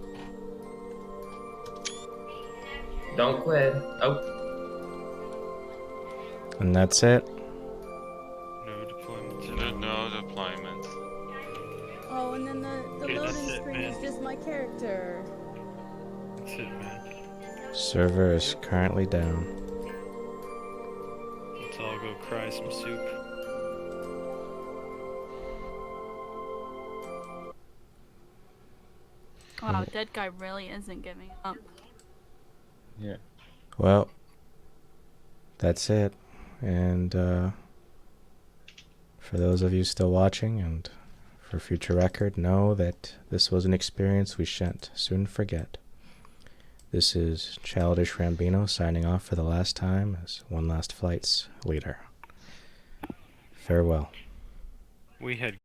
Speaker 12: Don't quit. Oh.
Speaker 1: And that's it.
Speaker 11: No deployments.
Speaker 4: No deployments.
Speaker 2: Oh, and then the
Speaker 11: Okay, that's
Speaker 2: loading
Speaker 11: it,
Speaker 2: screen
Speaker 11: man.
Speaker 2: is just my character.
Speaker 11: That's it, man.
Speaker 1: Server is currently down.
Speaker 11: Let's all go cry some soup.
Speaker 9: Wow, dead guy really isn't giving up.
Speaker 6: Yeah.
Speaker 1: Well, that's it. And for those of you still watching, and for future record, know that this was an experience we shan't soon forget. This is Childish Rambino signing off for the last time as One Last Flight's leader. Farewell.
Speaker 8: We had